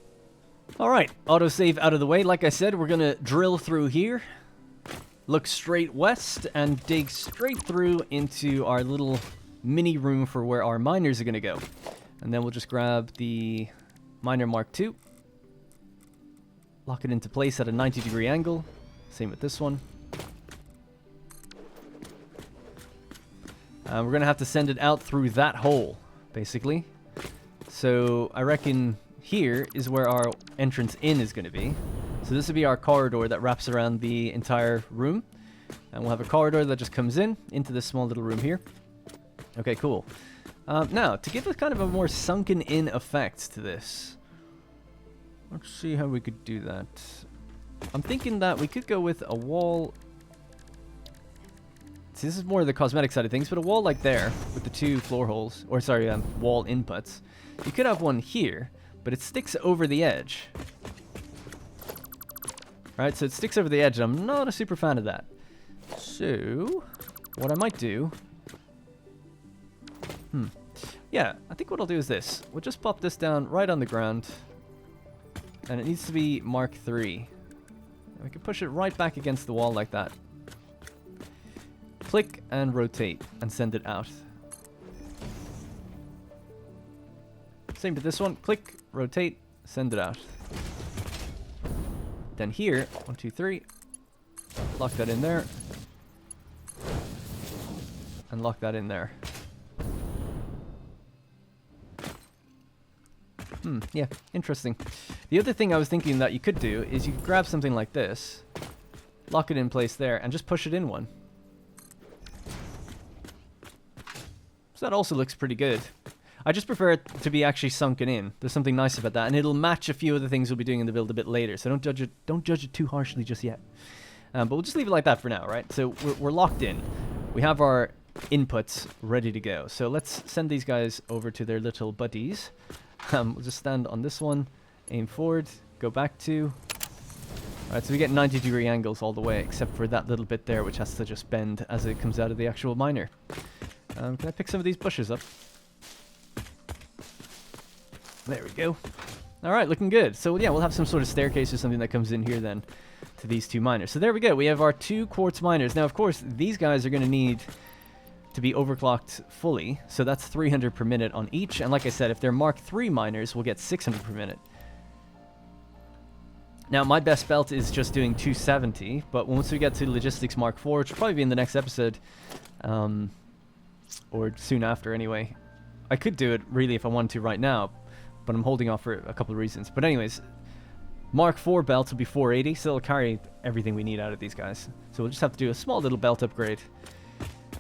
Alright, autosave out of the way. Like I said, we're going to drill through here, look straight west, and dig straight through into our little mini room for where our miners are going to go. And then we'll just grab the miner Mark II, lock it into place at a 90-degree angle. Same with this one. We're going to have to send it out through that hole, basically. So I reckon here is where our entrance in is going to be. So this will be our corridor that wraps around the entire room. And we'll have a corridor that just comes in into this small little room here. Okay, cool. Now, to give us kind of a more sunken-in effect to this, let's see how we could do that. I'm thinking that we could go with a wall. See, this is more of the cosmetic side of things, but a wall like there with the two floor holes, or sorry, wall inputs. You could have one here, but it sticks over the edge. Right, so it sticks over the edge, and I'm not a super fan of that. So, what I might do Yeah, I think what I'll do is this. We'll just pop this down right on the ground. And it needs to be Mark III. We can push it right back against the wall like that. Click and rotate and send it out. Same to this one. Click, rotate, send it out. Then here, 1, 2, 3. Lock that in there. And lock that in there. Yeah, interesting. The other thing I was thinking that you could do is you could grab something like this, lock it in place there, and just push it in one. So that also looks pretty good. I just prefer it to be actually sunken in. There's something nice about that, and it'll match a few of the things we'll be doing in the build a bit later. So don't judge it too harshly just yet. But we'll just leave it like that for now, right? So we're locked in. We have our inputs ready to go. So let's send these guys over to their little buddies. We'll just stand on this one, aim forward, go back to. Alright, so we get 90-degree angles all the way, except for that little bit there, which has to just bend as it comes out of the actual miner. Can I pick some of these bushes up? There we go. Alright, looking good. So yeah, we'll have some sort of staircase or something that comes in here then to these two miners. So there we go. We have our 2 quartz miners. Now, of course, these guys are going to need to be overclocked fully, so that's 300 per minute on each, and like I said, if they're Mark III miners, we'll get 600 per minute. Now, my best belt is just doing 270, but once we get to Logistics Mark IV, which will probably be in the next episode, or soon after anyway. I could do it, really, if I wanted to right now, but I'm holding off for a couple of reasons. But anyways, Mark IV belts will be 480, so it'll carry everything we need out of these guys. So we'll just have to do a small little belt upgrade.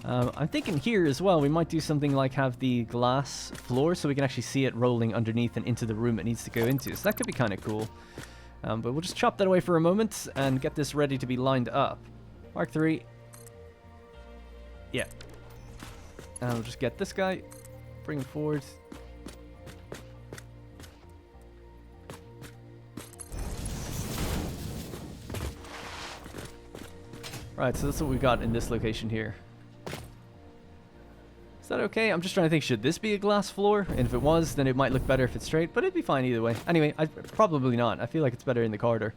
I'm thinking here as well, we might do something like have the glass floor so we can actually see it rolling underneath and into the room it needs to go into. So that could be kind of cool. But we'll just chop that away for a moment and get this ready to be lined up. Mark III. Yeah. And we'll just get this guy, bring it forward. Right, so that's what we've got in this location here. Is that okay? I'm just trying to think, should this be a glass floor? And if it was, then it might look better if it's straight, but it'd be fine either way. Anyway, probably not. I feel like it's better in the corridor.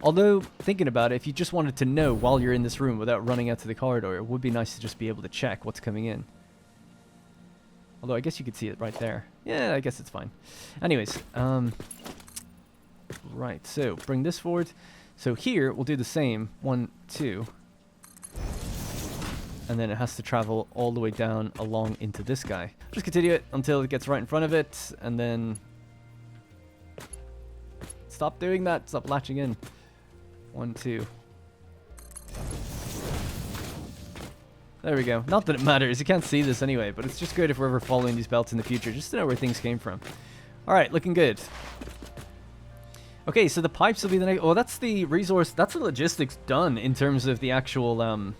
Although, thinking about it, if you just wanted to know while you're in this room without running out to the corridor, it would be nice to just be able to check what's coming in. Although I guess you could see it right there. Yeah, I guess it's fine. Anyways, right, so bring this forward. So here, we'll do the same. 1, 2. And then it has to travel all the way down along into this guy. Just continue it until it gets right in front of it, and then stop doing that. Stop latching in. 1, 2. There we go. Not that it matters. You can't see this anyway, but it's just good if we're ever following these belts in the future, just to know where things came from. All right, looking good. Okay, so the pipes will be the next. Oh, that's the resource. That's the logistics done in terms of the actual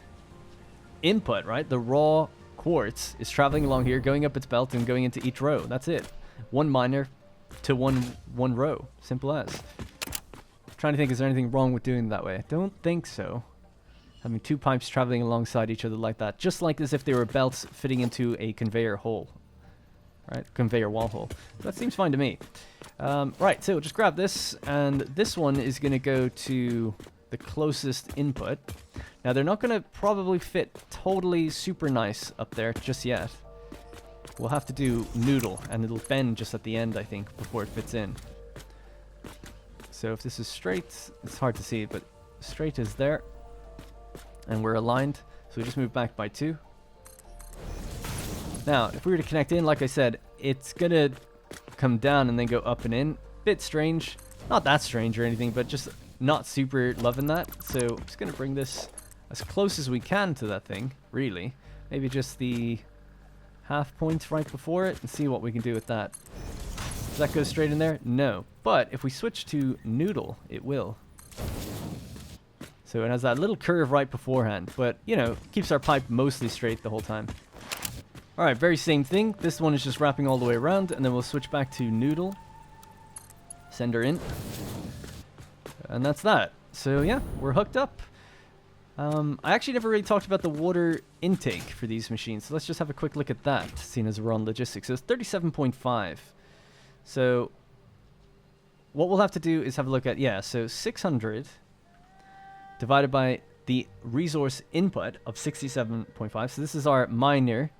input, right? The raw quartz is traveling along here, going up its belt and going into each row. That's it. One miner to one row. Simple as. I'm trying to think, is there anything wrong with doing it that way? I don't think so. Having 2 pipes traveling alongside each other like that, just like as if they were belts fitting into a conveyor hole, right? Conveyor wall hole. That seems fine to me. Right, so just grab this, and this one is going to go to the closest input. Now, they're not going to probably fit totally super nice up there just yet. We'll have to do noodle, and it'll bend just at the end, I think, before it fits in. So if this is straight, it's hard to see, but straight is there. And we're aligned, so we just move back by 2. Now, if we were to connect in, like I said, it's going to come down and then go up and in. Bit strange. Not that strange or anything, but just not super loving that. So I'm just going to bring this as close as we can to that thing, really. Maybe just the half point right before it and see what we can do with that. Does that go straight in there? No. But if we switch to noodle, it will. So it has that little curve right beforehand, but, you know, keeps our pipe mostly straight the whole time. Alright, very same thing. This one is just wrapping all the way around, and then we'll switch back to noodle. Send her in. And that's that. So yeah, we're hooked up. I actually never really talked about the water intake for these machines, so let's just have a quick look at that, seeing as we're on logistics. So it's 37.5. So what we'll have to do is have a look at, yeah, so 600 divided by the resource input of 67.5. So this is our miner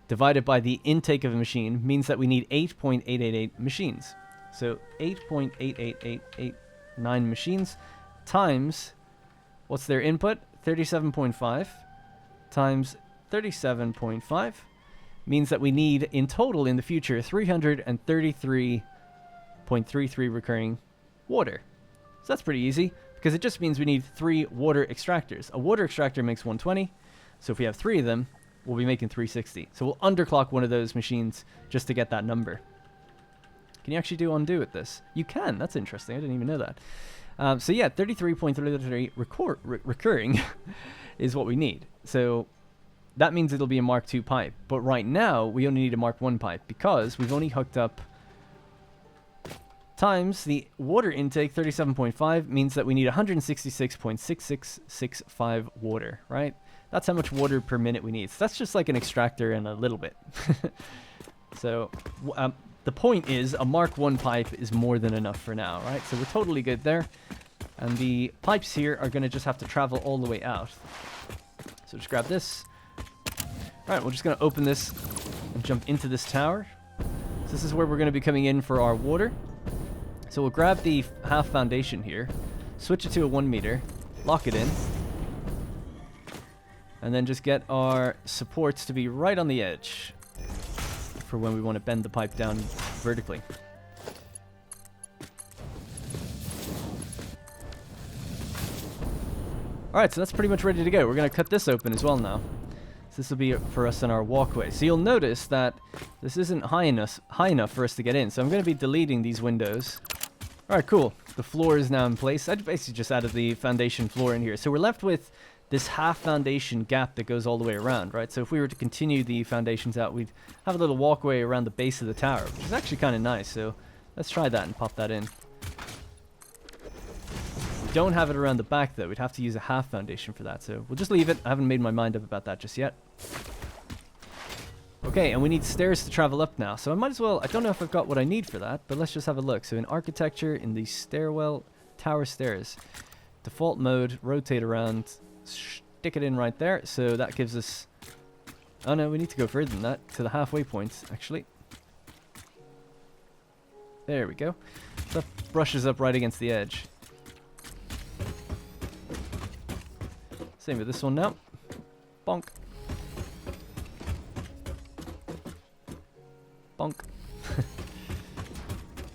divided by the intake of a machine means that we need 8.888 machines. So 8.88889 machines times, what's their input? 37.5 times 37.5 means that we need in total in the future 333.33 recurring water. So that's pretty easy because it just means we need 3 water extractors. A water extractor makes 120, so if we have 3 of them, we'll be making 360. So we'll underclock one of those machines just to get that number. Can you actually do undo with this? You can. That's interesting. I didn't even know that. So yeah, 33.33 recurring is what we need. So that means it'll be a Mark II pipe. But right now, we only need a Mark I pipe because we've only hooked up times the water intake, 37.5, means that we need 166.6665 water, right? That's how much water per minute we need. So that's just like an extractor and a little bit. So the point is a Mark I pipe is more than enough for now, right? So we're totally good there. And the pipes here are going to just have to travel all the way out. So just grab this. All right, we're just going to open this and jump into this tower. So this is where we're going to be coming in for our water. So we'll grab the half foundation here, switch it to a 1 meter, lock it in, and then just get our supports to be right on the edge for when we want to bend the pipe down vertically. Alright, so that's pretty much ready to go. We're going to cut this open as well now. So this will be for us on our walkway. So you'll notice that this isn't high enough for us to get in. So I'm going to be deleting these windows. Alright, cool. The floor is now in place. I basically just added the foundation floor in here. So we're left with this half foundation gap that goes all the way around, right? So if we were to continue the foundations out, we'd have a little walkway around the base of the tower, which is actually kind of nice. So let's try that and pop that in. We don't have it around the back though. We'd have to use a half foundation for that. So we'll just leave it. I haven't made my mind up about that just yet. Okay, and we need stairs to travel up now. So I might as well, I don't know if I've got what I need for that, but let's just have a look. So in architecture, in the stairwell, tower stairs, default mode, rotate around, stick it in right there. So that gives us, oh no, we need to go further than that, to the halfway point, actually. There we go. So that brushes up right against the edge. Same with this one now. Bonk. Bonk.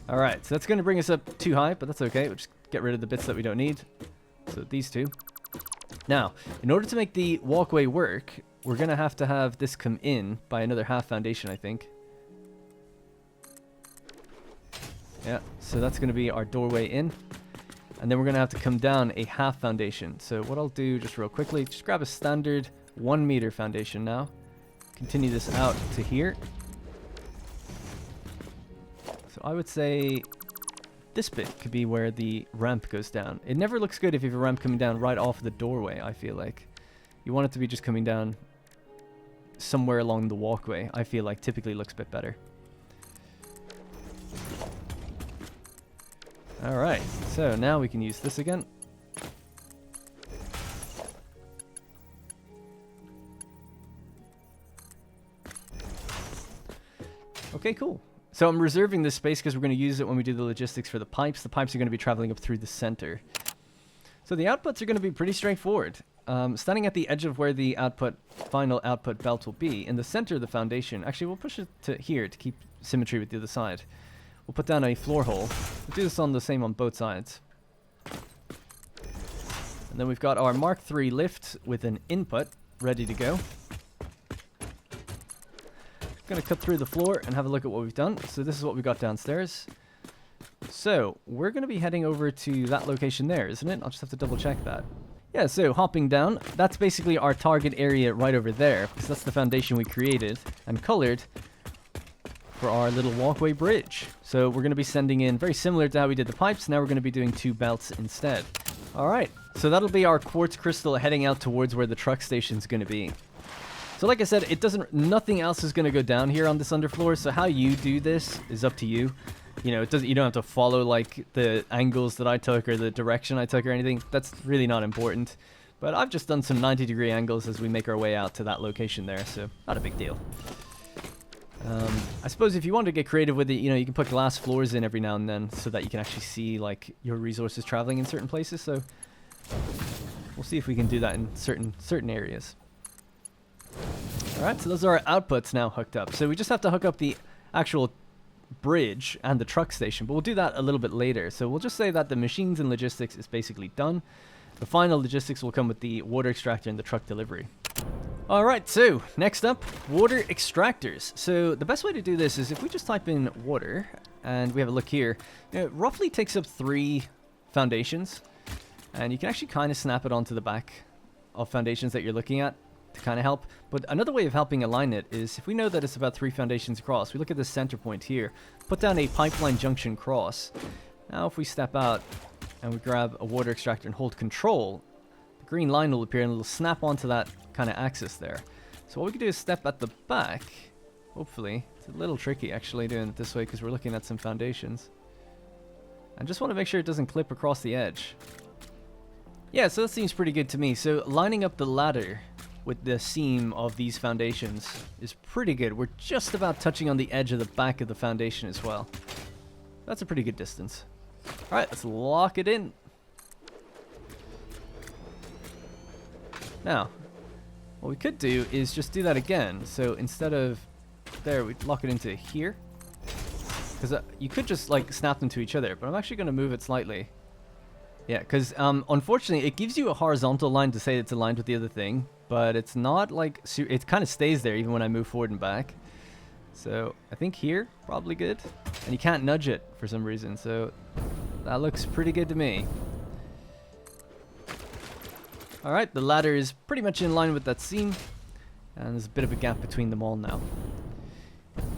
Alright, so that's going to bring us up too high, but that's okay. We'll just get rid of the bits that we don't need. So these two. Now, in order to make the walkway work, we're going to have this come in by another half foundation, I think. Yeah, so that's going to be our doorway in. And then we're going to have to come down a half foundation. So what I'll do just real quickly, just grab a standard 1 meter foundation now. Continue this out to here. So I would say this bit could be where the ramp goes down. It never looks good if you have a ramp coming down right off the doorway, I feel like. You want it to be just coming down somewhere along the walkway. I feel like typically looks a bit better. Alright, so now we can use this again. Okay, cool. So I'm reserving this space because we're going to use it when we do the logistics for the pipes. The pipes are going to be traveling up through the center. So the outputs are going to be pretty straightforward. Standing at the edge of where the final output belt will be, in the center of the foundation, actually we'll push it to here to keep symmetry with the other side. We'll put down a floor hole. We'll do this on the same on both sides. And then we've got our Mark III lift with an input ready to go. Going to cut through the floor and have a look at what we've done. So this is what we got downstairs. So we're going to be heading over to that location there, isn't it? I'll just have to double check that. Yeah, so hopping down, that's basically our target area right over there, because that's the foundation we created and colored for our little walkway bridge. So we're going to be sending in, very similar to how we did the pipes, now we're going to be doing 2 belts instead. Alright, So that'll be our quartz crystal heading out towards where the truck station's going to be. So like I said, nothing else is going to go down here on this underfloor. So how you do this is up to you. You know, you don't have to follow like the angles that I took or the direction I took or anything. That's really not important. But I've just done some 90-degree angles as we make our way out to that location there. So not a big deal. I suppose if you want to get creative with it, you know, you can put glass floors in every now and then so that you can actually see like your resources traveling in certain places. So we'll see if we can do that in certain areas. Alright, so those are our outputs now hooked up. So we just have to hook up the actual bridge and the truck station, but we'll do that a little bit later. So we'll just say that the machines and logistics is basically done. The final logistics will come with the water extractor and the truck delivery. Alright, so next up, water extractors. So the best way to do this is if we just type in water and we have a look here, it roughly takes up 3 foundations, and you can actually kind of snap it onto the back of foundations that you're looking at to kind of help. But another way of helping align it is if we know that it's about 3 foundations across, we look at the center point here, put down a pipeline junction cross. Now if we step out and we grab a water extractor and hold control, the green line will appear and it'll snap onto that kind of axis there. So what we can do is step at the back. Hopefully, it's a little tricky actually doing it this way because we're looking at some foundations. I just want to make sure it doesn't clip across the edge. Yeah, so that seems pretty good to me. So lining up the ladder with the seam of these foundations is pretty good. We're just about touching on the edge of the back of the foundation as well. That's a pretty good distance. Alright, let's lock it in. Now, what we could do is just do that again. So instead of there, we'd lock it into here. Because you could just like snap them to each other, but I'm actually going to move it slightly. Yeah, because unfortunately it gives you a horizontal line to say it's aligned with the other thing, but it's not like, it kind of stays there even when I move forward and back. So I think here, probably good. And you can't nudge it for some reason, so that looks pretty good to me. Alright, the ladder is pretty much in line with that seam, and there's a bit of a gap between them all now.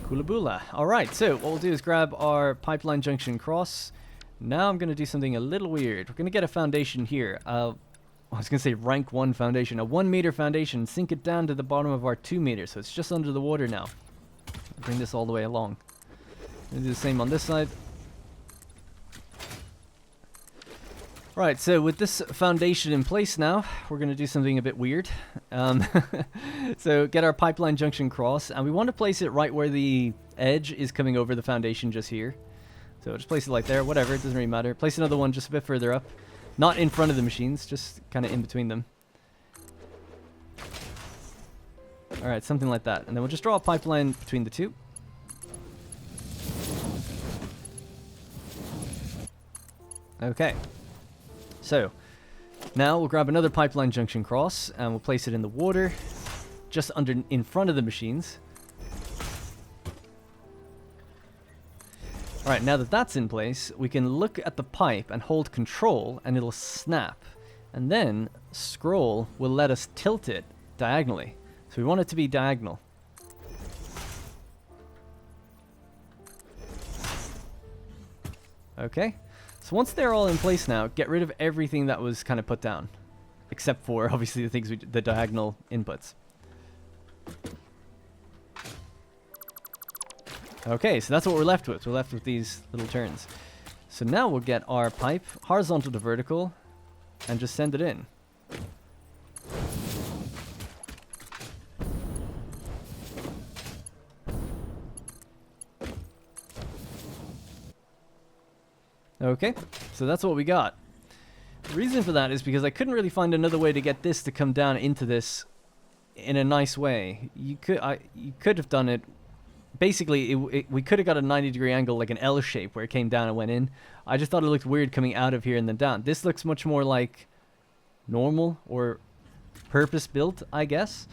Coolaboola. Alright, so what we'll do is grab our pipeline junction cross. Now I'm going to do something a little weird. We're going to get a foundation here. I was going to say rank 1 foundation. A 1 meter foundation. Sink it down to the bottom of our 2 meters. So it's just under the water now. Bring this all the way along. We'll do the same on this side. Right, so with this foundation in place now, we're going to do something a bit weird. So get our pipeline junction cross. And we want to place it right where the edge is coming over the foundation just here. So just place it like there, whatever, it doesn't really matter. Place another one just a bit further up. Not in front of the machines, just kind of in between them. Alright, something like that. And then we'll just draw a pipeline between the two. Okay. So, now we'll grab another pipeline junction cross and we'll place it in the water, just in front of the machines. Alright, now that that's in place, we can look at the pipe and hold control and it'll snap. And then scroll will let us tilt it diagonally. So we want it to be diagonal. Okay. So once they're all in place now, get rid of everything that was kind of put down. Except for, obviously, the diagonal inputs. Okay, so that's what we're left with. We're left with these little turns. So now we'll get our pipe horizontal to vertical and just send it in. Okay, so that's what we got. The reason for that is because I couldn't really find another way to get this to come down into this in a nice way. You could have done it. Basically, we could have got a 90-degree angle, like an L shape, where it came down and went in. I just thought it looked weird coming out of here and then down. This looks much more like normal or purpose-built, I guess.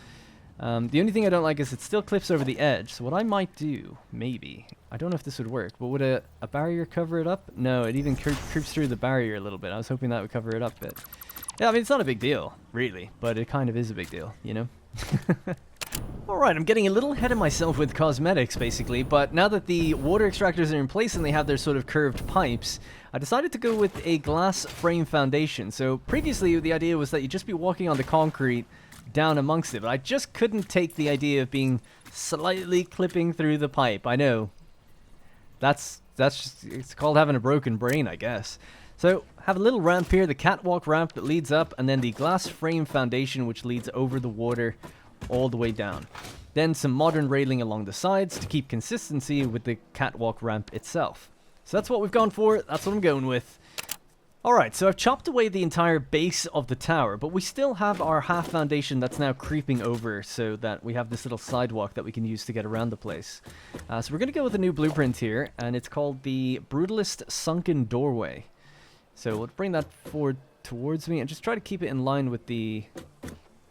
The only thing I don't like is it still clips over the edge. So what I might do, maybe, I don't know if this would work, but would a barrier cover it up? No, it even creeps through the barrier a little bit. I was hoping that would cover it up a bit. Yeah, I mean, it's not a big deal, really, but it kind of is a big deal, you know? Alright, I'm getting a little ahead of myself with cosmetics, basically, but now that the water extractors are in place and they have their sort of curved pipes, I decided to go with a glass frame foundation. So previously, the idea was that you'd just be walking on the concrete down amongst it, but I just couldn't take the idea of being slightly clipping through the pipe. I know. That's just, it's called having a broken brain, I guess. So, have a little ramp here, the catwalk ramp that leads up, and then the glass frame foundation which leads over the water all the way down. Then some modern railing along the sides to keep consistency with the catwalk ramp itself. So that's what we've gone for, that's what I'm going with. Alright, so I've chopped away the entire base of the tower, but we still have our half foundation that's now creeping over so that we have this little sidewalk that we can use to get around the place. So we're going to go with a new blueprint here, and it's called the Brutalist Sunken Doorway. So we'll bring that forward towards me and just try to keep it in line with the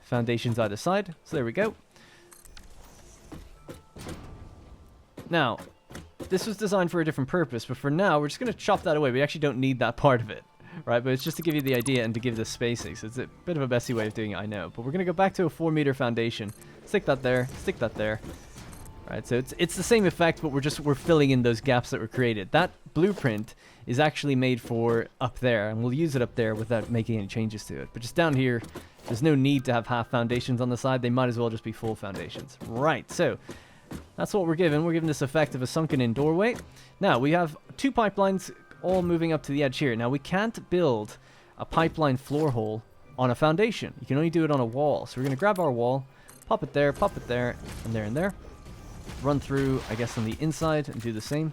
foundations either side. So there we go. Now, this was designed for a different purpose, but for now, we're just going to chop that away. We actually don't need that part of it, right? But it's just to give you the idea and to give the spacing. So it's a bit of a messy way of doing it, I know. But we're going to go back to a 4-meter foundation. Stick that there. Stick that there. Right, so it's the same effect, but we're filling in those gaps that were created. That blueprint is actually made for up there, and we'll use it up there without making any changes to it. But just down here, there's no need to have half foundations on the side. They might as well just be full foundations. Right, so that's what we're given. We're given this effect of a sunken-in doorway. Now, we have 2 pipelines all moving up to the edge here. Now, we can't build a pipeline floor hole on a foundation. You can only do it on a wall. So we're going to grab our wall, pop it there, and there and there. Run through, I guess, on the inside and do the same.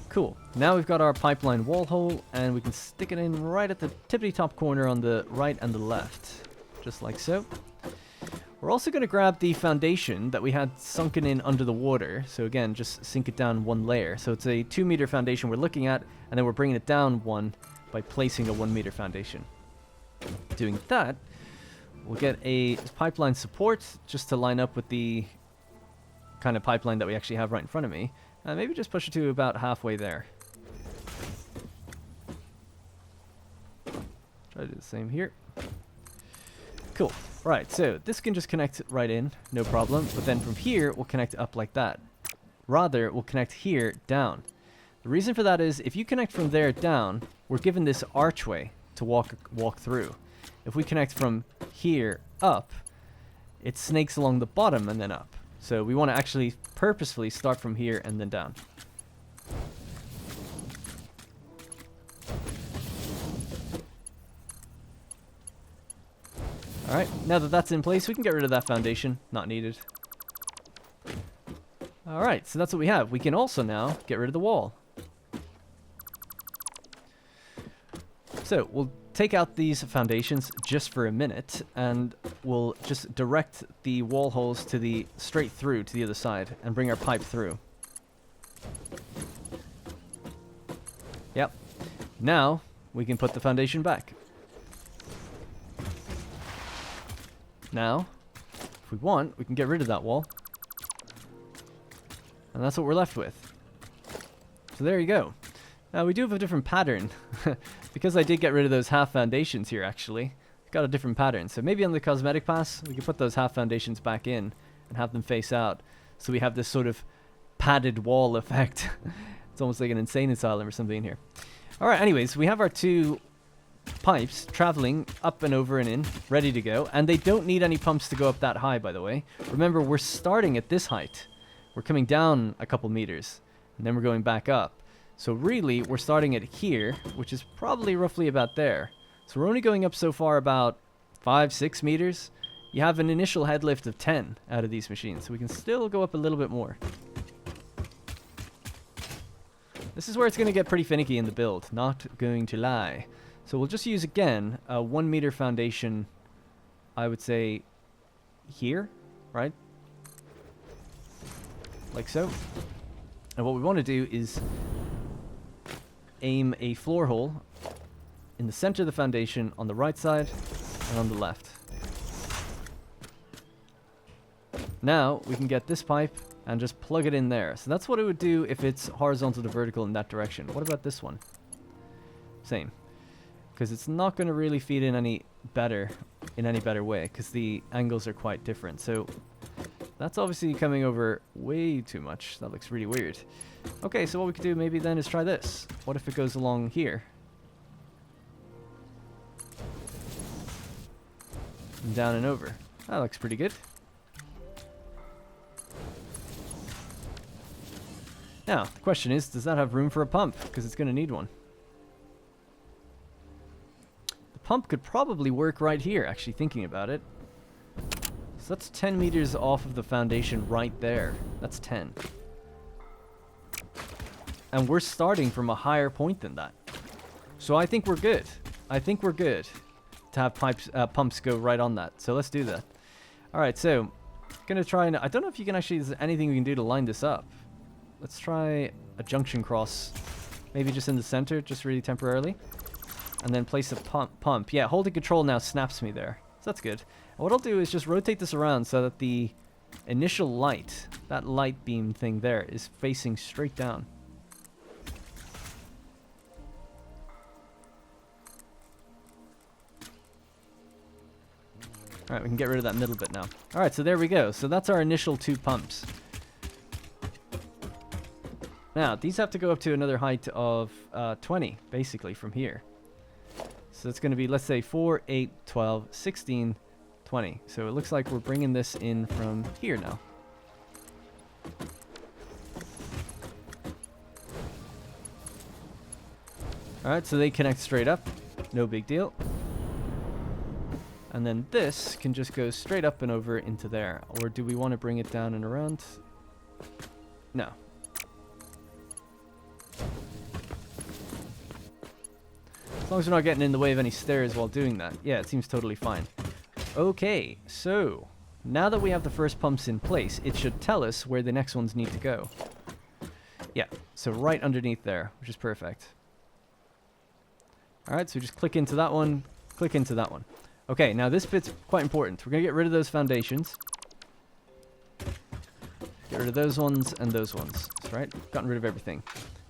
Cool. Now we've got our pipeline wall hole, and we can stick it in right at the tippity-top corner on the right and the left. Just like so. We're also going to grab the foundation that we had sunken in under the water. So again, just sink it down 1 layer. So it's a 2-meter foundation we're looking at, and then we're bringing it down 1 by placing a 1-meter foundation. Doing that, we'll get a pipeline support just to line up with the kind of pipeline that we actually have right in front of me. And maybe just push it to about halfway there. Try to do the same here. Cool. Right, so this can just connect right in, no problem. But then from here, we'll connect up like that. Rather, we'll connect here down. The reason for that is if you connect from there down, we're given this archway to walk through. If we connect from here up, it snakes along the bottom and then up. So we want to actually purposefully start from here and then down. Alright, now that that's in place, we can get rid of that foundation. Not needed. Alright, so that's what we have. We can also now get rid of the wall. So we'll take out these foundations just for a minute, and we'll just direct the wall holes to the straight through to the other side and bring our pipe through. Yep. Now we can put the foundation back. Now, if we want, we can get rid of that wall. And that's what we're left with. So there you go. Now we do have a different pattern. Because I did get rid of those half foundations here, actually. I've got a different pattern. So maybe on the cosmetic pass, we can put those half foundations back in and have them face out. So we have this sort of padded wall effect. It's almost like an insane asylum or something in here. Alright, anyways, we have our 2 pipes traveling up and over and in, ready to go. And they don't need any pumps to go up that high, by the way. Remember, we're starting at this height. We're coming down a couple meters, and then we're going back up. So really, we're starting at here, which is probably roughly about there. So we're only going up so far about 5-6 meters. You have an initial head lift of 10 out of these machines, so we can still go up a little bit more. This is where it's going to get pretty finicky in the build, not going to lie. So we'll just use, again, a 1-meter foundation, I would say, here, right? Like so. And what we want to do is aim a floor hole in the center of the foundation on the right side and on the left. Now we can get this pipe and just plug it in there. So that's what it would do if it's horizontal to vertical in that direction. What about this one? Same. Because it's not going to really feed in any better in any better way, because the angles are quite different. So that's obviously coming over way too much. That looks really weird. Okay, so what we could do maybe then is try this. What if it goes along here? And down and over. That looks pretty good. Now, the question is, does that have room for a pump? Because it's going to need one. The pump could probably work right here, actually thinking about it. So that's 10 meters off of the foundation right there. That's 10. And we're starting from a higher point than that. So I think we're good. I think we're good to have pumps go right on that. So let's do that. Alright, so gonna try and... I don't know if you can actually... There's anything we can do to line this up. Let's try a junction cross. Maybe just in the center, just really temporarily. And then place a pump. Yeah, holding control now snaps me there. So that's good. And what I'll do is just rotate this around so that the initial light, that light beam thing there, is facing straight down. Alright, we can get rid of that middle bit now. Alright, so there we go. So that's our initial 2 pumps. Now, these have to go up to another height of 20, basically, from here. So it's going to be, let's say, 4, 8, 12, 16, 20. So it looks like we're bringing this in from here now. Alright, so they connect straight up. No big deal. And then this can just go straight up and over into there. Or do we want to bring it down and around? No. As long as we're not getting in the way of any stairs while doing that. Yeah, it seems totally fine. Okay, so now that we have the first pumps in place, it should tell us where the next ones need to go. Yeah, so right underneath there, which is perfect. Alright, so just click into that one, click into that one. Okay, now this bit's quite important. We're going to get rid of those foundations. Get rid of those ones and those ones. That's right, gotten rid of everything.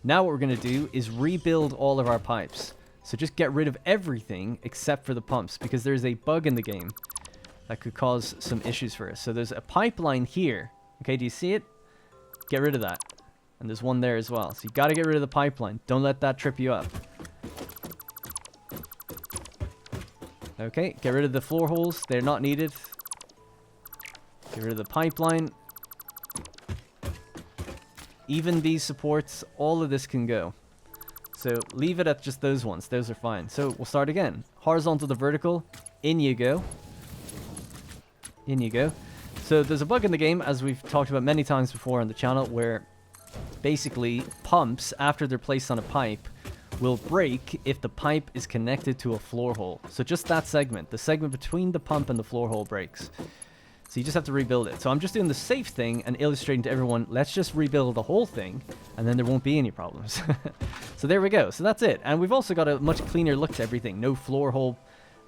Now what we're going to do is rebuild all of our pipes. So just get rid of everything except for the pumps, because there's a bug in the game that could cause some issues for us. So there's a pipeline here. Okay, do you see it? Get rid of that. And there's one there as well. So you got to get rid of the pipeline. Don't let that trip you up. Okay, get rid of the floor holes. They're not needed. Get rid of the pipeline. Even these supports, all of this can go. So leave it at just those ones. Those are fine. So we'll start again. Horizontal to vertical. In you go. In you go. So there's a bug in the game, as we've talked about many times before on the channel, where basically pumps, after they're placed on a pipe, will break if the pipe is connected to a floor hole. So just that segment, the segment between the pump and the floor hole breaks. So you just have to rebuild it. So I'm just doing the safe thing and illustrating to everyone, let's just rebuild the whole thing, and then there won't be any problems. So there we go. So that's it. And we've also got a much cleaner look to everything. No floor hole,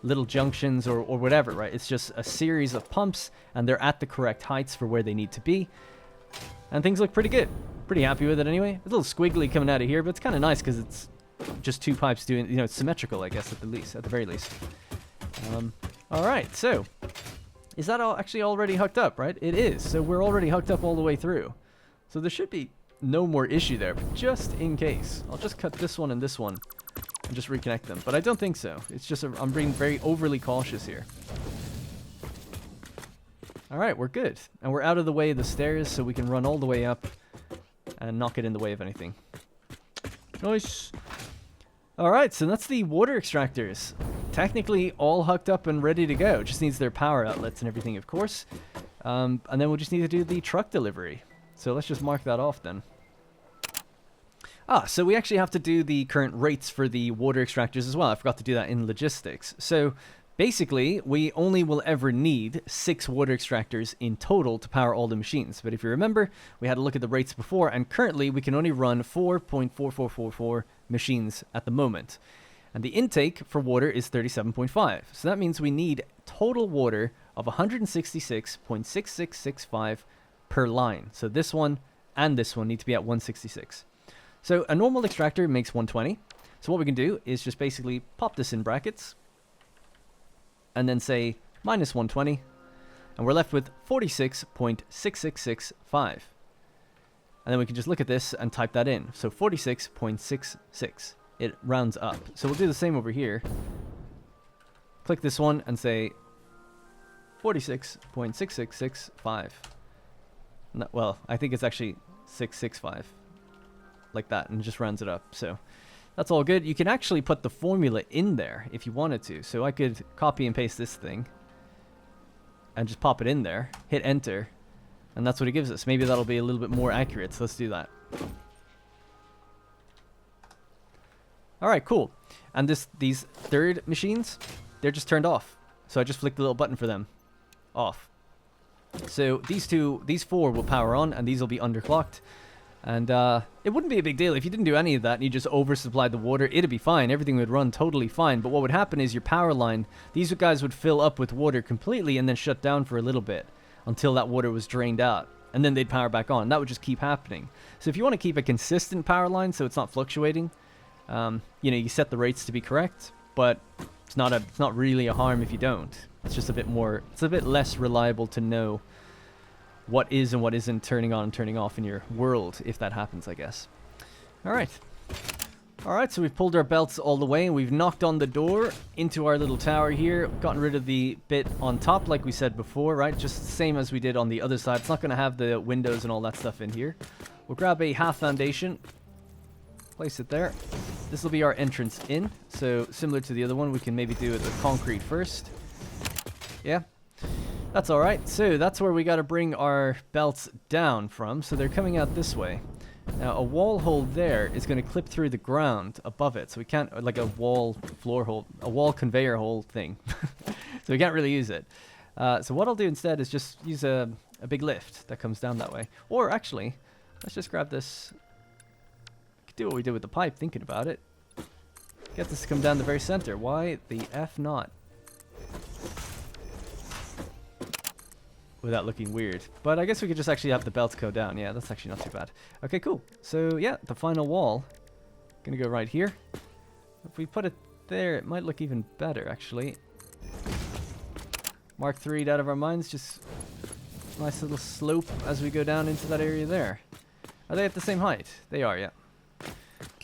little junctions or whatever, right? It's just a series of pumps, and they're at the correct heights for where they need to be. And things look pretty good. Pretty happy with it anyway. A little squiggly coming out of here, but it's kind of nice because it's just 2 pipes doing, you know, it's symmetrical, I guess, at the very least. All right, so is that all actually already hooked up, right? It is. So we're already hooked up all the way through. So there should be no more issue there, but just in case, I'll just cut this one and just reconnect them. But I don't think so. It's just I'm being very overly cautious here. All right, we're good. And we're out of the way of the stairs, so we can run all the way up and not get in the way of anything. Nice. All right, so that's the water extractors. Technically all hooked up and ready to go. Just needs their power outlets and everything, of course. And then we'll just need to do the truck delivery. So let's just mark that off then. So we actually have to do the current rates for the water extractors as well. I forgot to do that in logistics. So basically, we only will ever need 6 water extractors in total to power all the machines. But if you remember, we had a look at the rates before, and currently we can only run 4.4444 machines at the moment. And the intake for water is 37.5. So that means we need total water of 166.6665 per line. So this one and this one need to be at 166. So a normal extractor makes 120. So what we can do is just basically pop this in brackets. and then say minus 120, and we're left with 46.6665. And then we can just look at this and type that in. So 46.66. It rounds up. So we'll do the same over here. Click this one and say 46.6665. No, well, I think it's actually 665. Like that, and just rounds it up. So that's all good. You can actually put the formula in there if you wanted to. So I could copy and paste this thing and just pop it in there, hit enter, and that's what it gives us. Maybe that'll be a little bit more accurate, so let's do that. Alright, cool. And these third machines, they're just turned off. So I just flicked the little button for them. Off. So these four will power on, and these will be underclocked. And it wouldn't be a big deal if you didn't do any of that and you just oversupplied the water. It'd be fine. Everything would run totally fine. But what would happen is your power line, these guys would fill up with water completely and then shut down for a little bit until that water was drained out. And then they'd power back on. That would just keep happening. So if you want to keep a consistent power line so it's not fluctuating, you set the rates to be correct. But it's not really a harm if you don't. It's just a bit less reliable to know what is and what isn't turning on and turning off in your world, if that happens, I guess. Alright, so we've pulled our belts all the way, and we've knocked on the door into our little tower here, gotten rid of the bit on top, like we said before, right? Just the same as we did on the other side. It's not going to have the windows and all that stuff in here. We'll grab a half foundation, place it there. This will be our entrance in, so similar to the other one, we can maybe do it with concrete first. Yeah. That's alright. So that's where we got to bring our belts down from. So they're coming out this way. Now a wall hole there is going to clip through the ground above it. So we can't, like a wall floor hole, a wall conveyor hole thing. So we can't really use it. So what I'll do instead is just use a big lift that comes down that way. Or actually, let's just grab this. Do what we did with the pipe, thinking about it. Get this to come down the very center. Why the F not? Without looking weird. But I guess we could just actually have the belts go down. Yeah, that's actually not too bad. Okay, cool. So yeah, the final wall. Gonna go right here. If we put it there, it might look even better, actually. Mark 3 out of our minds. Just nice little slope as we go down into that area there. Are they at the same height? They are, yeah.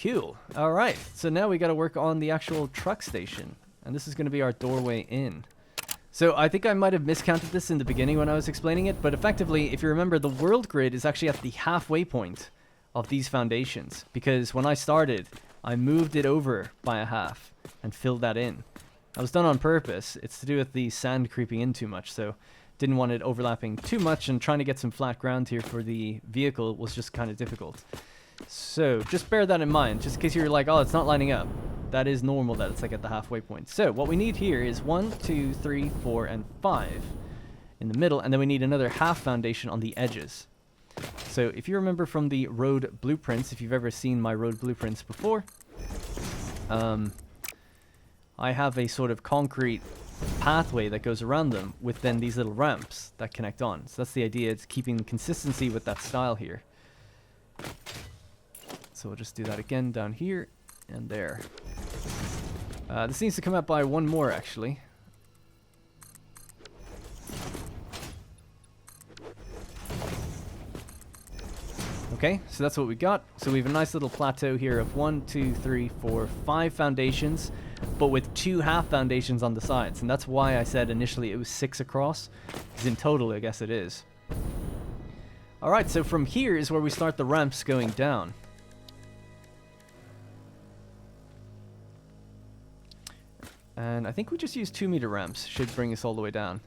Cool. Alright, so now we gotta work on the actual truck station. And this is gonna be our doorway in. So I think I might have miscounted this in the beginning when I was explaining it, but effectively, if you remember, the world grid is actually at the halfway point of these foundations, because when I started, I moved it over by a half and filled that in. That was done on purpose. It's to do with the sand creeping in too much, so didn't want it overlapping too much, and trying to get some flat ground here for the vehicle was just kind of difficult. So just bear that in mind, just in case you're like, oh, it's not lining up. That is normal that it's like at the halfway point. So what we need here is 1, 2, 3, 4, and 5 in the middle, and then we need another half foundation on the edges. So if you remember from the road blueprints, if you've ever seen my road blueprints before, I have a sort of concrete pathway that goes around them with then these little ramps that connect on. So that's the idea. It's keeping consistency with that style here. So we'll just do that again down here and there. This needs to come out by one more, actually. Okay, so that's what we got. So we have a nice little plateau here of 1, 2, 3, 4, 5 foundations, but with 2 half foundations on the sides. And that's why I said initially it was 6 across, because in total, I guess it is. Alright, so from here is where we start the ramps going down. And I think we just use 2-meter ramps. Should bring us all the way down.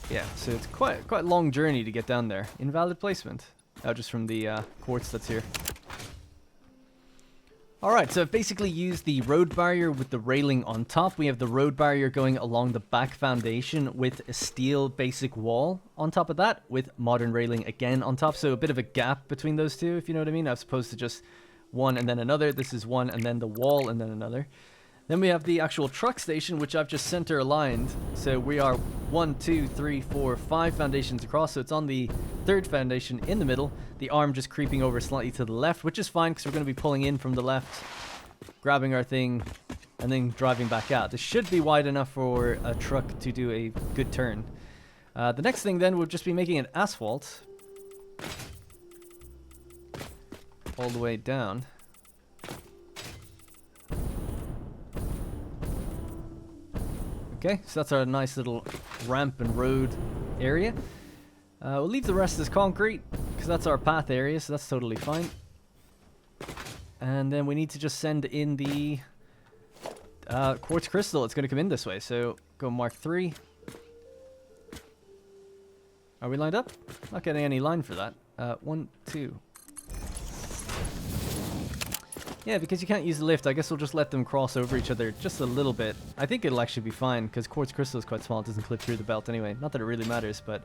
Yeah, so it's quite a long journey to get down there. Invalid placement. Oh, just from the quartz that's here. Alright, so I've basically used the road barrier with the railing on top. We have the road barrier going along the back foundation with a steel basic wall on top of that, with modern railing again on top. So a bit of a gap between those two, if you know what I mean, as opposed to just one and then another. This is one and then the wall and then another. Then we have the actual truck station, which I've just center aligned. So we are 1, 2, 3, 4, 5 foundations across. So it's on the third foundation in the middle. The arm just creeping over slightly to the left, which is fine because we're going to be pulling in from the left, grabbing our thing, and then driving back out. This should be wide enough for a truck to do a good turn. The next thing then would just be making an asphalt all the way down. Okay, so that's our nice little ramp and road area. We'll leave the rest as concrete because that's our path area, so that's totally fine. And then we need to just send in the Quartz Crystal. It's going to come in this way, so go Mark 3. Are we lined up? Not getting any line for that. 1, 2. Yeah, because you can't use the lift, I guess we'll just let them cross over each other just a little bit. I think it'll actually be fine, because Quartz Crystal is quite small. It doesn't clip through the belt anyway. Not that it really matters, but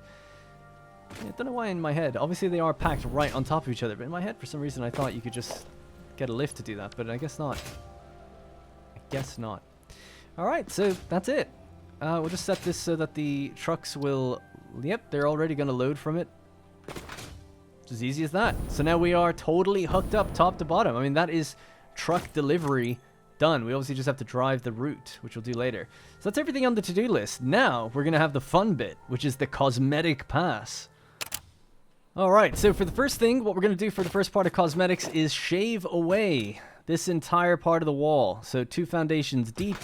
I don't know why in my head. Obviously, they are packed right on top of each other, but in my head, for some reason, I thought you could just get a lift to do that, but I guess not. I guess not. Alright, so that's it. We'll just set this so that the trucks will... Yep, they're already going to load from it. It's as easy as that. So now we are totally hooked up top to bottom. I mean, that is truck delivery done. We obviously just have to drive the route, which we'll do later. So that's everything on the to-do list. Now we're going to have the fun bit, which is the cosmetic pass. Alright, so for the first thing, what we're going to do for the first part of cosmetics is shave away this entire part of the wall. So 2 foundations deep,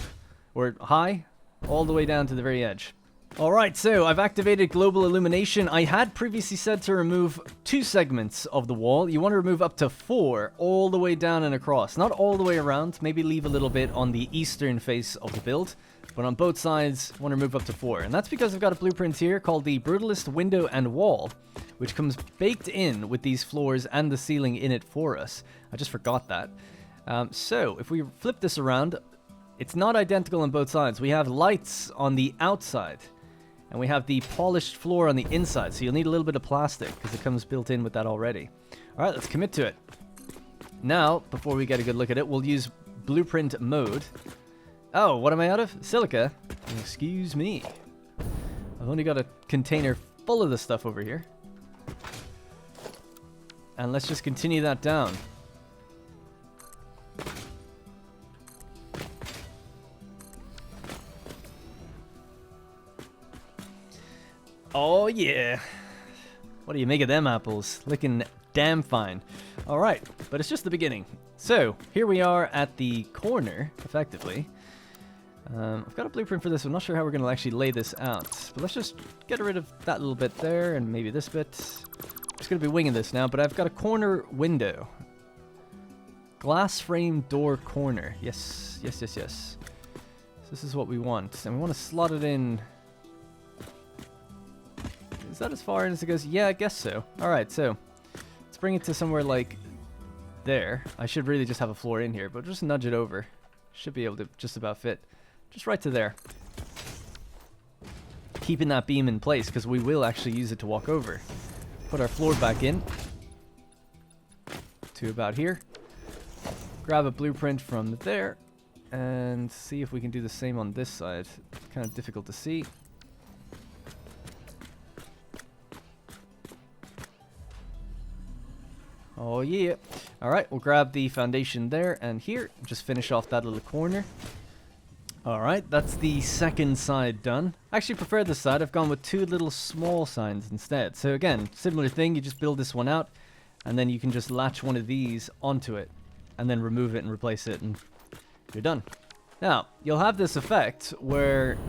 or high, all the way down to the very edge. Alright, so I've activated global illumination. I had previously said to remove 2 segments of the wall. You want to remove up to 4 all the way down and across. Not all the way around, maybe leave a little bit on the eastern face of the build. But on both sides, I want to remove up to 4. And that's because I've got a blueprint here called the Brutalist Window and Wall, which comes baked in with these floors and the ceiling in it for us. I just forgot that. So if we flip this around, it's not identical on both sides. We have lights on the outside. And we have the polished floor on the inside, so you'll need a little bit of plastic, because it comes built in with that already. Alright, let's commit to it. Now, before we get a good look at it, we'll use blueprint mode. Oh, what am I out of? Silica? Excuse me. I've only got a container full of this stuff over here. And let's just continue that down. Oh yeah. What do you make of them apples? Looking damn fine. Alright, but it's just the beginning. So, here we are at the corner, effectively. I've got a blueprint for this. I'm not sure how we're going to actually lay this out. But let's just get rid of that little bit there, and maybe this bit. I'm just going to be winging this now, but I've got a corner window. Glass frame door corner. Yes, yes, yes, yes. So this is what we want. And we want to slot it in... Is that as far in as it goes? Yeah, I guess so. Alright, so let's bring it to somewhere like there. I should really just have a floor in here, but just nudge it over. Should be able to just about fit. Just right to there. Keeping that beam in place, because we will actually use it to walk over. Put our floor back in. To about here. Grab a blueprint from there. And see if we can do the same on this side. Kind of difficult to see. Oh yeah. Alright, we'll grab the foundation there and here. Just finish off that little corner. Alright, that's the second side done. I actually prefer this side. I've gone with 2 little small signs instead. So again, similar thing. You just build this one out. And then you can just latch one of these onto it. And then remove it and replace it. And you're done. Now, you'll have this effect where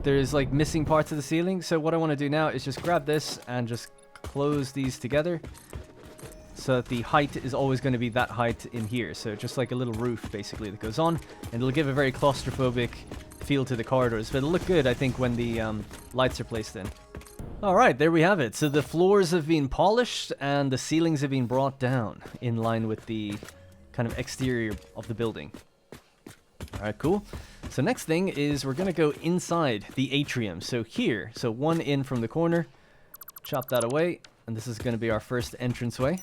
there's like missing parts of the ceiling. So what I want to do now is just grab this and just close these together. So that the height is always going to be that height in here. So just like a little roof, basically, that goes on. And it'll give a very claustrophobic feel to the corridors. But it'll look good, I think, when the lights are placed in. Alright, there we have it. So the floors have been polished and the ceilings have been brought down in line with the kind of exterior of the building. Alright, cool. So next thing is we're going to go inside the atrium. So here, so one in from the corner. Chop that away. And this is going to be our first entranceway.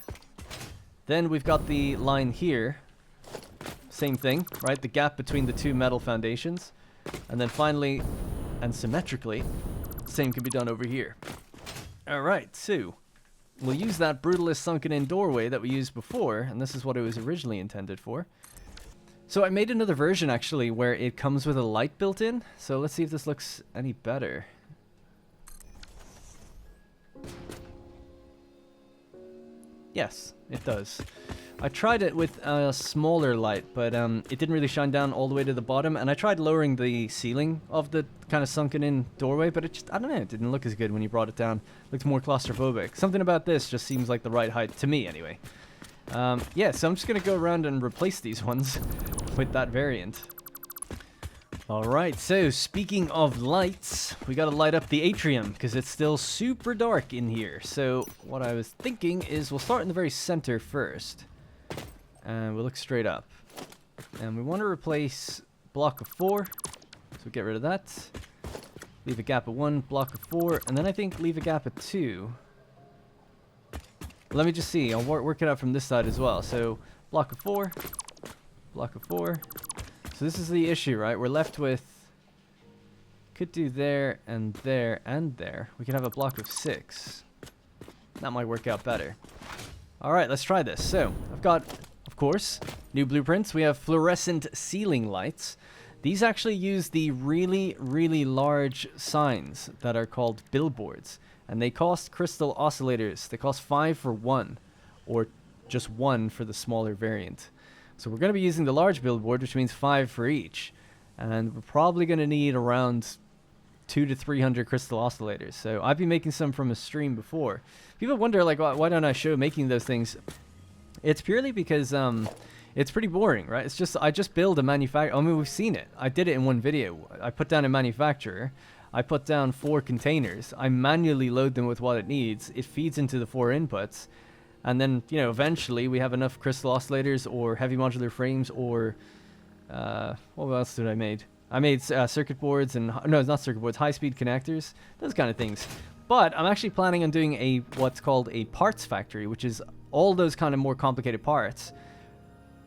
Then we've got the line here, same thing, right? The gap between the two metal foundations. And then finally, and symmetrically, same can be done over here. Alright, so we'll use that brutalist sunken in doorway that we used before, and this is what it was originally intended for. So I made another version actually where it comes with a light built in. So let's see if this looks any better. Yes, it does. I tried it with a smaller light, but it didn't really shine down all the way to the bottom. And I tried lowering the ceiling of the kind of sunken in doorway, but it just, I don't know, it didn't look as good when you brought it down. It looked more claustrophobic. Something about this just seems like the right height, to me anyway. Yeah, so I'm just going to go around and replace these ones with that variant. Alright, so speaking of lights, we gotta light up the atrium because it's still super dark in here. So what I was thinking is we'll start in the very center first. And we'll look straight up. And we want to replace block of 4. So get rid of that. Leave a gap of 1, block of 4, and then I think leave a gap of 2. Let me just see, I'll work it out from this side as well. So block of 4, block of 4. So this is the issue, right? We're left with, could do there and there and there. We could have a block of 6. That might work out better. Alright, let's try this. So, I've got, of course, new blueprints. We have fluorescent ceiling lights. These actually use the really, really large signs that are called billboards. And they cost crystal oscillators. They cost 5 for 1, or just 1 for the smaller variant. So we're going to be using the large billboard, which means 5 for each. And we're probably going to need around 200 to 300 crystal oscillators. So I've been making some from a stream before. People wonder, like, why don't I show making those things? It's purely because it's pretty boring, right? It's just, I just build a manufacturer. I mean, we've seen it. I did it in one video. I put down a manufacturer. I put down 4 containers. I manually load them with what it needs. It feeds into the 4 inputs. And then, you know, eventually we have enough crystal oscillators or heavy modular frames or, what else did I made? I made circuit boards and, no, it's not circuit boards, high-speed connectors, those kind of things. But I'm actually planning on doing what's called a parts factory, which is all those kind of more complicated parts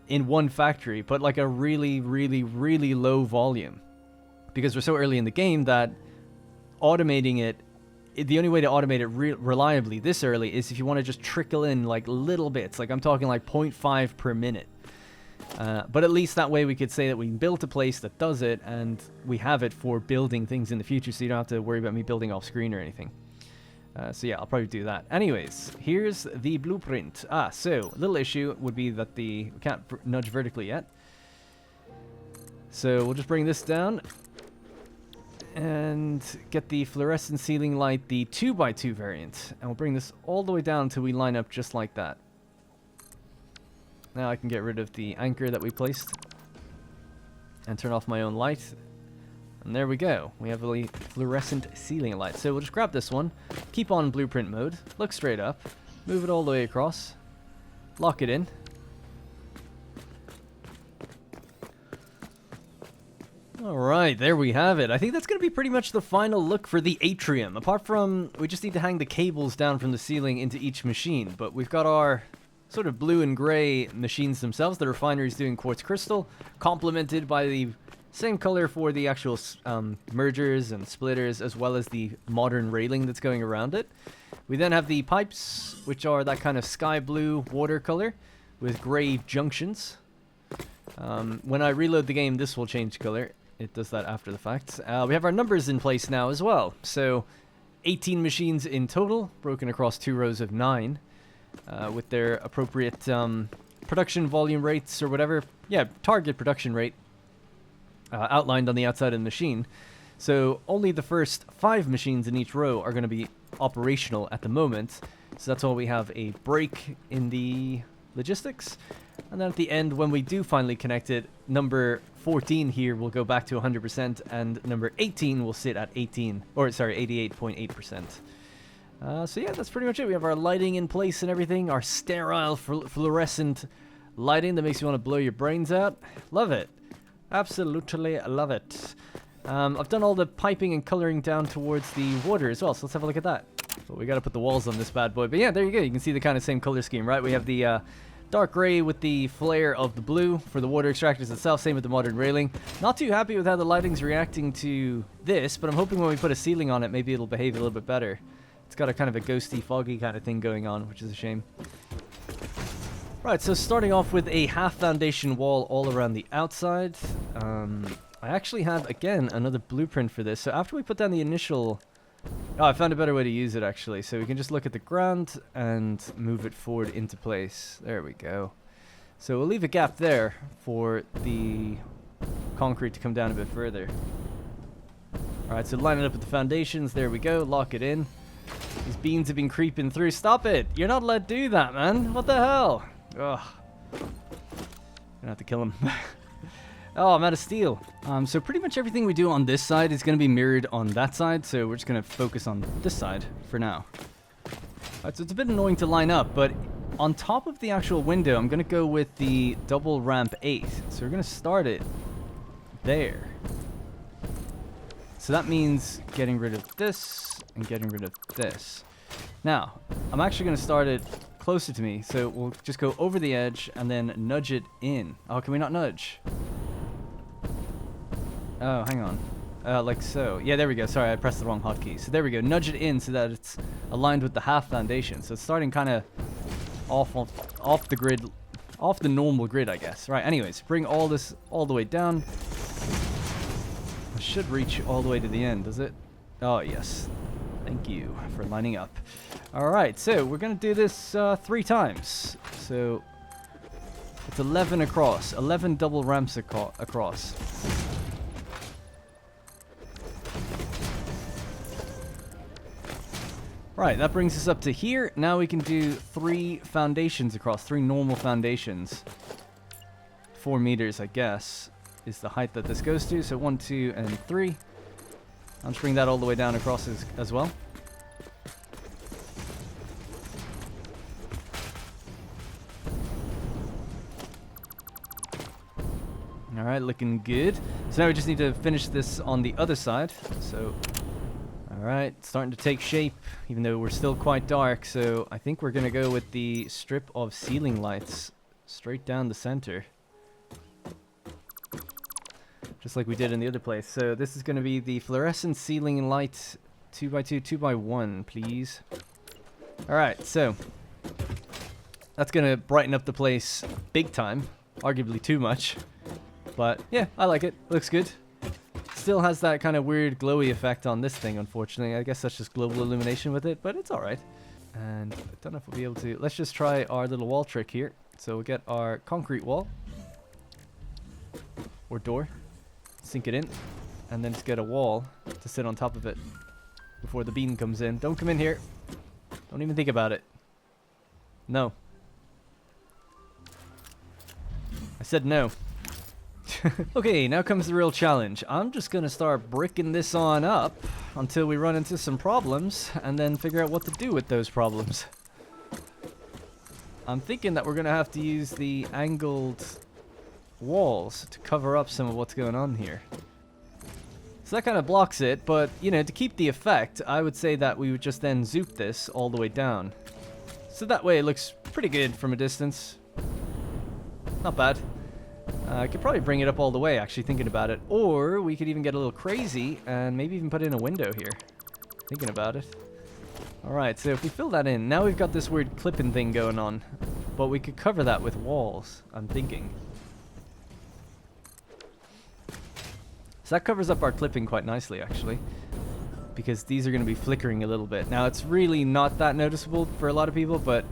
in one factory, but like a really, really, really low volume. Because we're so early in the game that automating it, the only way to automate it reliably this early is if you want to just trickle in like little bits. Like I'm talking like 0.5 per minute. But at least that way we could say that we built a place that does it and we have it for building things in the future, so you don't have to worry about me building off screen or anything. So yeah, I'll probably do that. Anyways, here's the blueprint. So little issue would be that we can't nudge vertically yet. So we'll just bring this down and get the fluorescent ceiling light, the 2x2 variant, and we'll bring this all the way down until we line up just like that. Now I can get rid of the anchor that we placed and turn off my own light, and there we go. We have a fluorescent ceiling light. So we'll just grab this one, keep on blueprint mode, look straight up, move it all the way across, lock it in. Alright, there we have it. I think that's going to be pretty much the final look for the atrium. Apart from, we just need to hang the cables down from the ceiling into each machine. But we've got our sort of blue and grey machines themselves. The refinery's doing Quartz Crystal, complemented by the same color for the actual mergers and splitters, as well as the modern railing that's going around it. We then have the pipes, which are that kind of sky blue watercolor with grey junctions. When I reload the game, this will change color. It does that after the fact. We have our numbers in place now as well. So 18 machines in total, broken across 2 rows of 9, with their appropriate production volume rates or whatever. Yeah, target production rate outlined on the outside of the machine. So only the first 5 machines in each row are going to be operational at the moment. So that's why we have a break in the logistics. And then at the end, when we do finally connect it, number 14 here will go back to 100%, and number 18 will sit at 88.8%. So yeah, that's pretty much it. We have our lighting in place and everything, our sterile fluorescent lighting that makes you want to blow your brains out. Love it. Absolutely love it. I've done all the piping and coloring down towards the water as well, so let's have a look at that. But we got to put the walls on this bad boy. But yeah, there you go. You can see the kind of same color scheme, right? We have the Dark gray with the flare of the blue for the water extractors itself, same with the modern railing. Not too happy with how the lighting's reacting to this, but I'm hoping when we put a ceiling on it, maybe it'll behave a little bit better. It's got a kind of a ghosty, foggy kind of thing going on, which is a shame. Right, so starting off with a half foundation wall all around the outside. I actually have, again, another blueprint for this. So after we put down the initial... Oh, I found a better way to use it, actually. So we can just look at the ground and move it forward into place. There we go. So we'll leave a gap there for the concrete to come down a bit further. Alright, so line it up with the foundations. There we go. Lock it in. These beans have been creeping through. Stop it! You're not allowed to do that, man. What the hell? Ugh. Gonna have to kill him. Oh, I'm out of steel. So pretty much everything we do on this side is going to be mirrored on that side, so we're just going to focus on this side for now. Alright, so it's a bit annoying to line up, but on top of the actual window, I'm going to go with the double ramp 8. So we're going to start it there. So that means getting rid of this and getting rid of this. Now, I'm actually going to start it closer to me, so we'll just go over the edge and then nudge it in. Oh, can we not nudge? Oh, hang on. Like so. Yeah, there we go. Sorry, I pressed the wrong hotkey. So there we go. Nudge it in so that it's aligned with the half foundation. So it's starting kind of off the grid, off the normal grid, I guess. Right, anyways, bring all this all the way down. It should reach all the way to the end, does it? Oh, yes. Thank you for lining up. Alright, so we're going to do this 3 times. So it's 11 across. 11 double ramps across. Right, that brings us up to here. Now we can do 3 foundations across. 3 normal foundations. 4 meters, I guess, is the height that this goes to. So 1, 2, and 3. I'll just bring that all the way down across as well. Alright, looking good. So now we just need to finish this on the other side. So, alright, starting to take shape, even though we're still quite dark. So I think we're going to go with the strip of ceiling lights straight down the center. Just like we did in the other place. So this is going to be the fluorescent ceiling light 2x2, 2x1, please. Alright, so that's going to brighten up the place big time. Arguably too much. But yeah, I like it. Looks good. Still has that kind of weird glowy effect on this thing, unfortunately. I guess that's just global illumination with it, but it's alright. And I don't know if we'll be able to... Let's just try our little wall trick here. So we'll get our concrete wall. Or door. Sink it in. And then just get a wall to sit on top of it before the beam comes in. Don't come in here. Don't even think about it. No. I said no. Okay, now comes the real challenge. I'm just gonna start bricking this on up until we run into some problems and then figure out what to do with those problems. I'm thinking that we're gonna have to use the angled walls to cover up some of what's going on here. So that kind of blocks it, but you know, to keep the effect, I would say that we would just then zoop this all the way down. So that way it looks pretty good from a distance. Not bad. I could probably bring it up all the way, actually, thinking about it. Or we could even get a little crazy and maybe even put in a window here. Thinking about it. Alright, so if we fill that in, now we've got this weird clipping thing going on. But we could cover that with walls, I'm thinking. So that covers up our clipping quite nicely, actually. Because these are going to be flickering a little bit. Now, it's really not that noticeable for a lot of people, but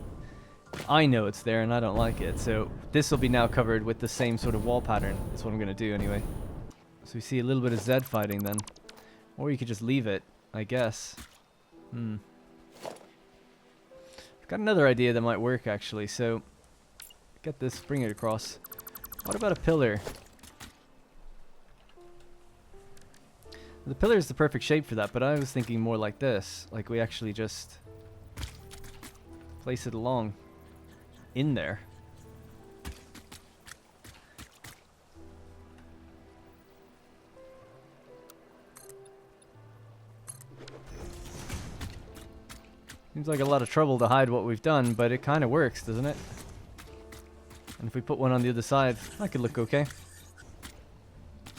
I know it's there and I don't like it. So this will be now covered with the same sort of wall pattern. That's what I'm going to do anyway. So we see a little bit of Zed fighting then. Or you could just leave it, I guess. I've got another idea that might work, actually. So get this, bring it across. What about a pillar? The pillar is the perfect shape for that, but I was thinking more like this. Like we actually just place it along in there. Seems like a lot of trouble to hide what we've done, but it kind of works, doesn't it? And if we put one on the other side, that could look okay.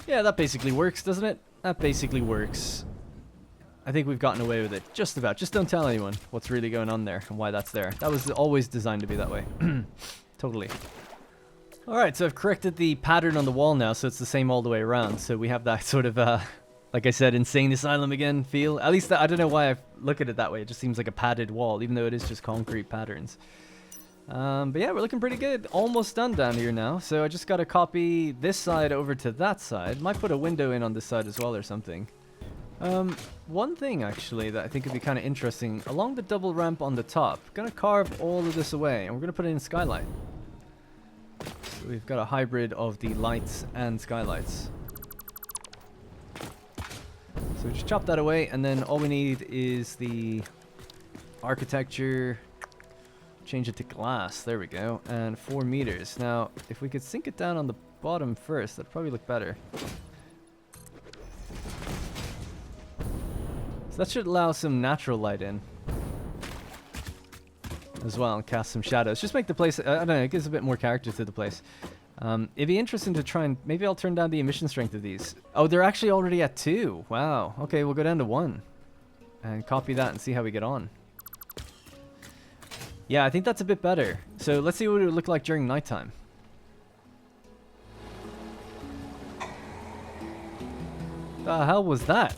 Yeah, that basically works, doesn't it? That basically works. I think we've gotten away with it. Just about. Just don't tell anyone what's really going on there and why that's there. That was always designed to be that way. Totally. Alright, so I've corrected the pattern on the wall now, so it's the same all the way around. So we have that sort of, like I said, insane asylum again feel. At least, I don't know why I look at it that way. It just seems like a padded wall, even though it is just concrete patterns. But yeah, we're looking pretty good. Almost done down here now. So I just got to copy this side over to that side. Might put a window in on this side as well or something. One thing actually that I think would be kind of interesting, along the double ramp on the top, gonna carve all of this away and we're gonna put it in skylight. So we've got a hybrid of the lights and skylights. So we just chop that away and then all we need is the architecture, change it to glass, there we go, and 4 meters. Now, if we could sink it down on the bottom first, that'd probably look better. That should allow some natural light in as well and cast some shadows. Just make the place, I don't know, it gives a bit more character to the place. It'd be interesting to try and, maybe I'll turn down the emission strength of these. Oh, they're actually already at 2. Wow. Okay, we'll go down to 1 and copy that and see how we get on. Yeah, I think that's a bit better. So let's see what it would look like during nighttime. The hell was that?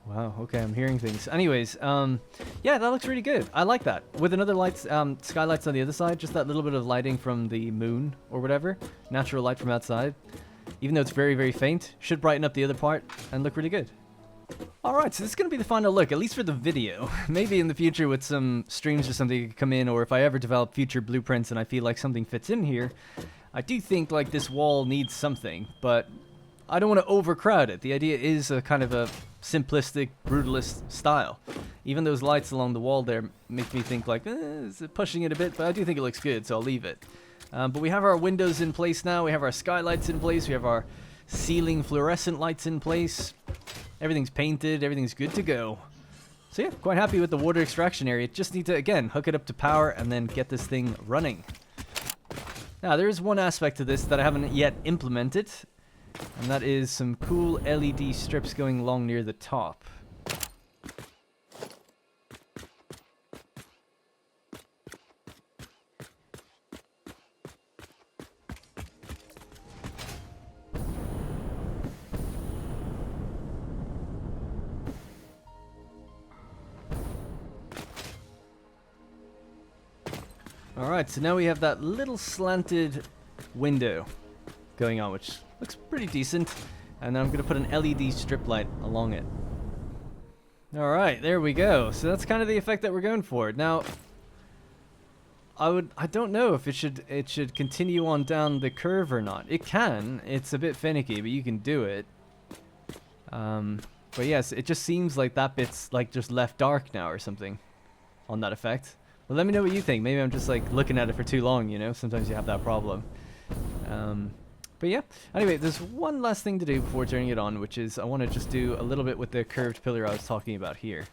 Wow, okay, I'm hearing things. Anyways, yeah, that looks really good. I like that. With another lights, skylights on the other side, just that little bit of lighting from the moon or whatever. Natural light from outside. Even though it's very, very faint, should brighten up the other part and look really good. Alright, so this is going to be the final look, at least for the video. Maybe in the future with some streams or something could come in, or if I ever develop future blueprints and I feel like something fits in here, I do think like this wall needs something, but I don't want to overcrowd it. The idea is a kind of a simplistic, brutalist style. Even those lights along the wall there make me think like, is it pushing it a bit? But I do think it looks good, so I'll leave it. But we have our windows in place now. We have our skylights in place. We have our ceiling fluorescent lights in place. Everything's painted. Everything's good to go. So yeah, quite happy with the water extraction area. Just need to, again, hook it up to power and then get this thing running. Now, there is one aspect to this that I haven't yet implemented. And that is some cool LED strips going along near the top. Alright, so now we have that little slanted window going on, which looks pretty decent. And then I'm going to put an LED strip light along it. Alright, there we go. So that's kind of the effect that we're going for. Now, I don't know if it should continue on down the curve or not. It can. It's a bit finicky, but you can do it. But yes, it just seems like that bit's like just left dark now or something on that effect. Well, let me know what you think. Maybe I'm just like looking at it for too long, you know? Sometimes you have that problem. But yeah, anyway, there's one last thing to do before turning it on, which is I want to just do a little bit with the curved pillar I was talking about here.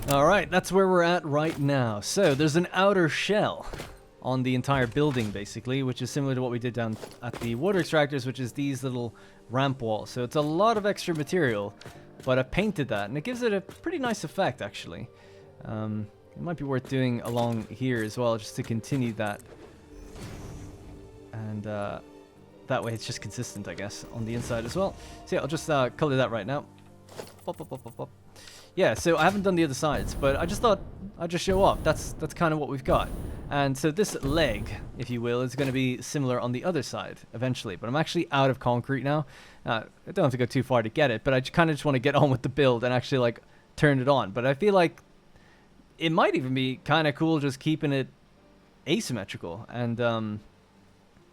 Alright, that's where we're at right now. So, there's an outer shell on the entire building, basically, which is similar to what we did down at the water extractors, which is these little ramp walls. So it's a lot of extra material, but I painted that, and it gives it a pretty nice effect, actually. It might be worth doing along here as well, just to continue that. And that way it's just consistent, I guess, on the inside as well. So yeah, I'll just color that right now. Pop, pop, pop, pop, pop. Yeah, so I haven't done the other sides, but I just thought I'd just show off. That's kind of what we've got. And so this leg, if you will, is going to be similar on the other side eventually. But I'm actually out of concrete now. I don't have to go too far to get it, but I kind of just want to get on with the build and actually like turn it on. But I feel like it might even be kind of cool just keeping it asymmetrical and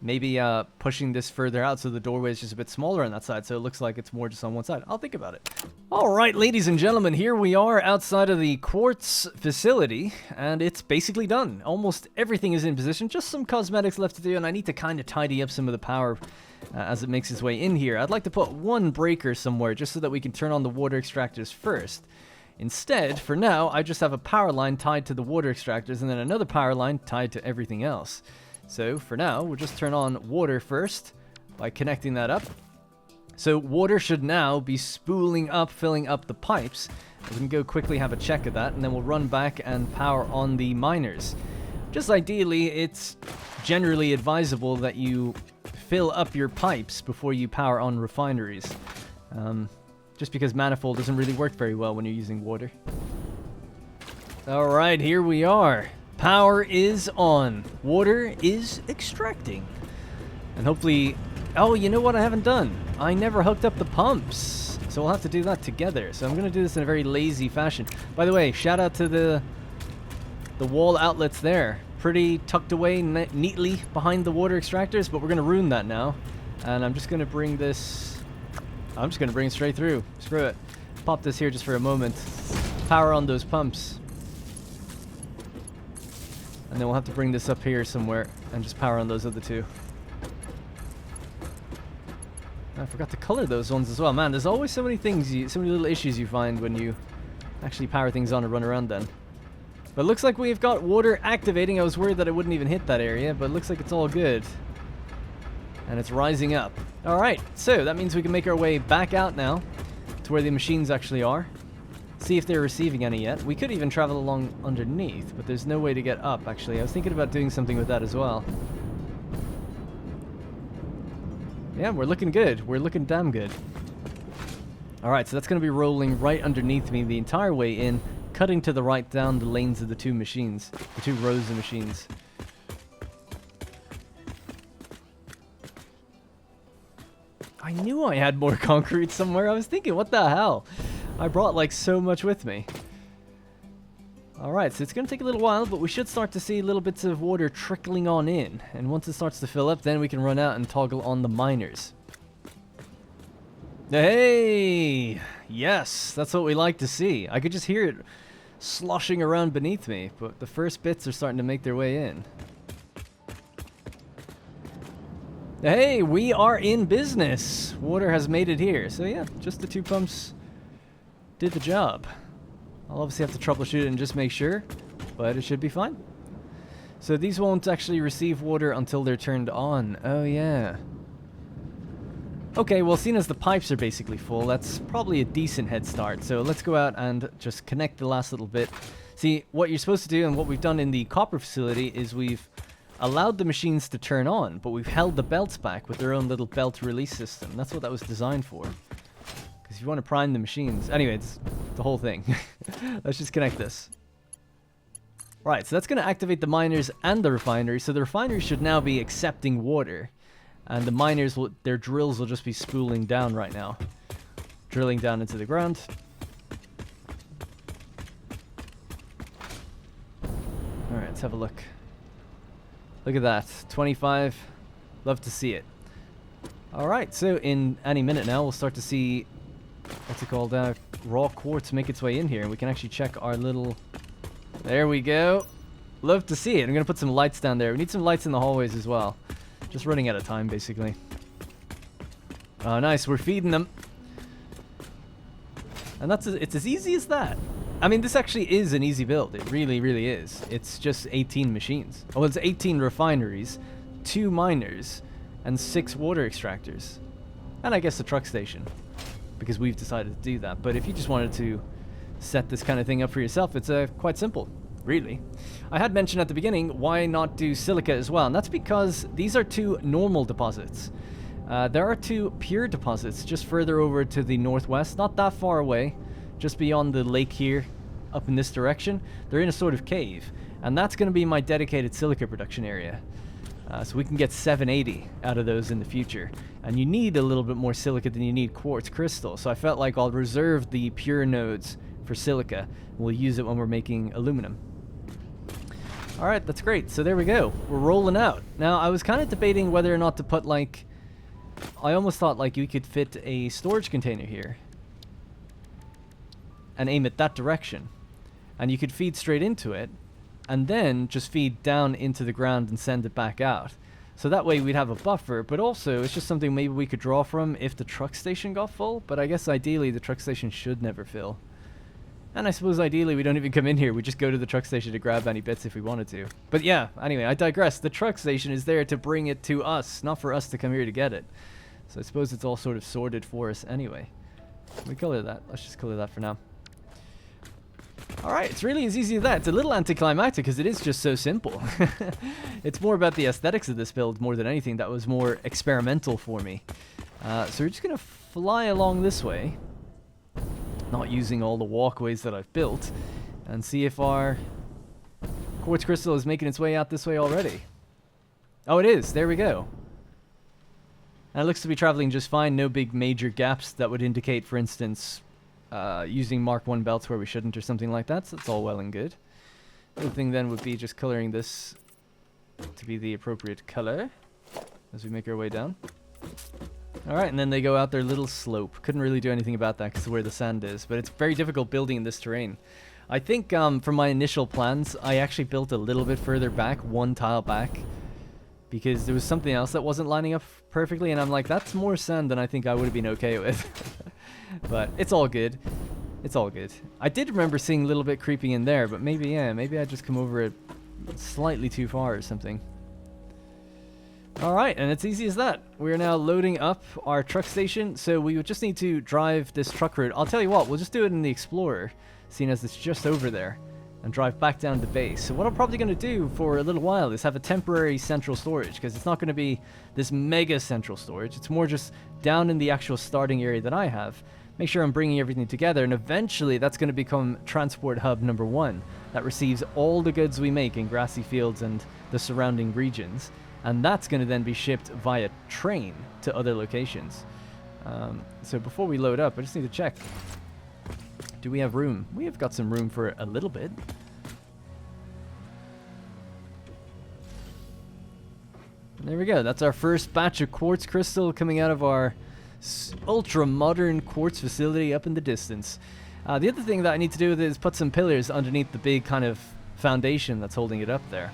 Maybe pushing this further out so the doorway is just a bit smaller on that side, so it looks like it's more just on one side. I'll think about it. All right, ladies and gentlemen, here we are outside of the Quartz facility, and it's basically done. Almost everything is in position, just some cosmetics left to do, and I need to kind of tidy up some of the power as it makes its way in here. I'd like to put one breaker somewhere just so that we can turn on the water extractors first. Instead, for now, I just have a power line tied to the water extractors and then another power line tied to everything else. So, for now, we'll just turn on water first by connecting that up. So, water should now be spooling up, filling up the pipes. We can go quickly have a check of that, and then we'll run back and power on the miners. Just ideally, it's generally advisable that you fill up your pipes before you power on refineries. Just because manifold doesn't really work very well when you're using water. Alright, here we are. Power is on. Water is extracting. And hopefully... Oh, you know what I haven't done? I never hooked up the pumps. So we'll have to do that together. So I'm going to do this in a very lazy fashion. By the way, shout out to the wall outlets there. Pretty tucked away neatly behind the water extractors, but we're going to ruin that now. And I'm just going to bring this... I'm just going to bring it straight through. Screw it. Pop this here just for a moment. Power on those pumps. And then we'll have to bring this up here somewhere and just power on those other two. I forgot to color those ones as well. Man, there's always so many things, so many little issues you find when you actually power things on and run around then. But it looks like we've got water activating. I was worried that it wouldn't even hit that area, but it looks like it's all good. And it's rising up. Alright, so that means we can make our way back out now to where the machines actually are. See if they're receiving any yet. We could even travel along underneath, but there's no way to get up, actually. I was thinking about doing something with that as well. Yeah, we're looking good. We're looking damn good. Alright, so that's going to be rolling right underneath me the entire way in, cutting to the right down the lanes of the two machines. The two rows of machines. I knew I had more concrete somewhere. I was thinking, what the hell? I brought like so much with me. Alright, so it's going to take a little while, but we should start to see little bits of water trickling on in. And once it starts to fill up, then we can run out and toggle on the miners. Hey! Yes, that's what we like to see. I could just hear it sloshing around beneath me, but the first bits are starting to make their way in. Hey, we are in business! Water has made it here. So yeah, just the two pumps did the job. I'll obviously have to troubleshoot it and just make sure, but it should be fine. So these won't actually receive water until they're turned on. Oh yeah. Okay, well, seeing as the pipes are basically full, that's probably a decent head start. So let's go out and just connect the last little bit. See, what you're supposed to do and what we've done in the copper facility is we've allowed the machines to turn on, but we've held the belts back with their own little belt release system. That's what that was designed for. Because if you want to prime the machines... Anyway, it's the whole thing. Let's just connect this. Right, so that's going to activate the miners and the refinery. So the refinery should now be accepting water. And the miners, their drills will just be spooling down right now. Drilling down into the ground. Alright, let's have a look. Look at that. 25. Love to see it. Alright, so in any minute now, we'll start to see... What's it called? Raw quartz make its way in here. And we can actually check our little... There we go. Love to see it. I'm going to put some lights down there. We need some lights in the hallways as well. Just running out of time, basically. Oh, nice. We're feeding them. And it's as easy as that. I mean, this actually is an easy build. It really, really is. It's just 18 machines. Oh, it's 18 refineries, 2 miners, and 6 water extractors. And I guess a truck station. Because we've decided to do that. But if you just wanted to set this kind of thing up for yourself, it's quite simple. Really. I had mentioned at the beginning, why not do silica as well? And that's because these are 2 normal deposits. There are 2 pure deposits just further over to the northwest, not that far away, just beyond the lake here, up in this direction. They're in a sort of cave, and that's going to be my dedicated silica production area. So we can get 780 out of those in the future. And you need a little bit more silica than you need quartz crystal, so I felt like I'll reserve the pure nodes for silica. We'll use it when we're making aluminum. Alright, that's great. So there we go. We're rolling out. Now, I was kind of debating whether or not to put, like... I almost thought, like, you could fit a storage container here. And aim it that direction. And you could feed straight into it. And then just feed down into the ground and send it back out. So that way we'd have a buffer. But also, it's just something maybe we could draw from if the truck station got full. But I guess ideally the truck station should never fill. And I suppose ideally we don't even come in here. We just go to the truck station to grab any bits if we wanted to. But yeah, anyway, I digress. The truck station is there to bring it to us, not for us to come here to get it. So I suppose it's all sort of sorted for us anyway. We color that. Let's just color that for now. Alright, it's really as easy as that. It's a little anticlimactic because it is just so simple. It's more about the aesthetics of this build more than anything. That was more experimental for me. So we're just going to fly along this way. Not using all the walkways that I've built, and see if our quartz crystal is making its way out this way already. Oh, it is. There we go. And it looks to be traveling just fine. No big major gaps that would indicate, for instance, using Mark 1 belts where we shouldn't or something like that. So that's all well and good. The other thing then would be just coloring this to be the appropriate color as we make our way down. Alright, and then they go out their little slope. Couldn't really do anything about that because of where the sand is, but it's very difficult building in this terrain. I think from my initial plans, I actually built a little bit further back, one tile back, because there was something else that wasn't lining up perfectly, and I'm like, that's more sand than I think I would have been okay with. But it's all good. It's all good. I did remember seeing a little bit creeping in there, but maybe, yeah, maybe I just come over it slightly too far or something. Alright, and it's easy as that. We're now loading up our truck station, so we would just need to drive this truck route. I'll tell you what, we'll just do it in the Explorer, seeing as it's just over there, and drive back down to base. So what I'm probably going to do for a little while is have a temporary central storage, because it's not going to be this mega central storage. It's more just down in the actual starting area that I have. Make sure I'm bringing everything together, and eventually that's going to become transport hub number 1 that receives all the goods we make in grassy fields and the surrounding regions. And that's going to then be shipped via train to other locations. So before we load up, I just need to check. Do we have room? We have got some room for a little bit. And there we go. That's our first batch of quartz crystal coming out of our ultra-modern quartz facility up in the distance. The other thing that I need to do with it is put some pillars underneath the big kind of foundation that's holding it up there.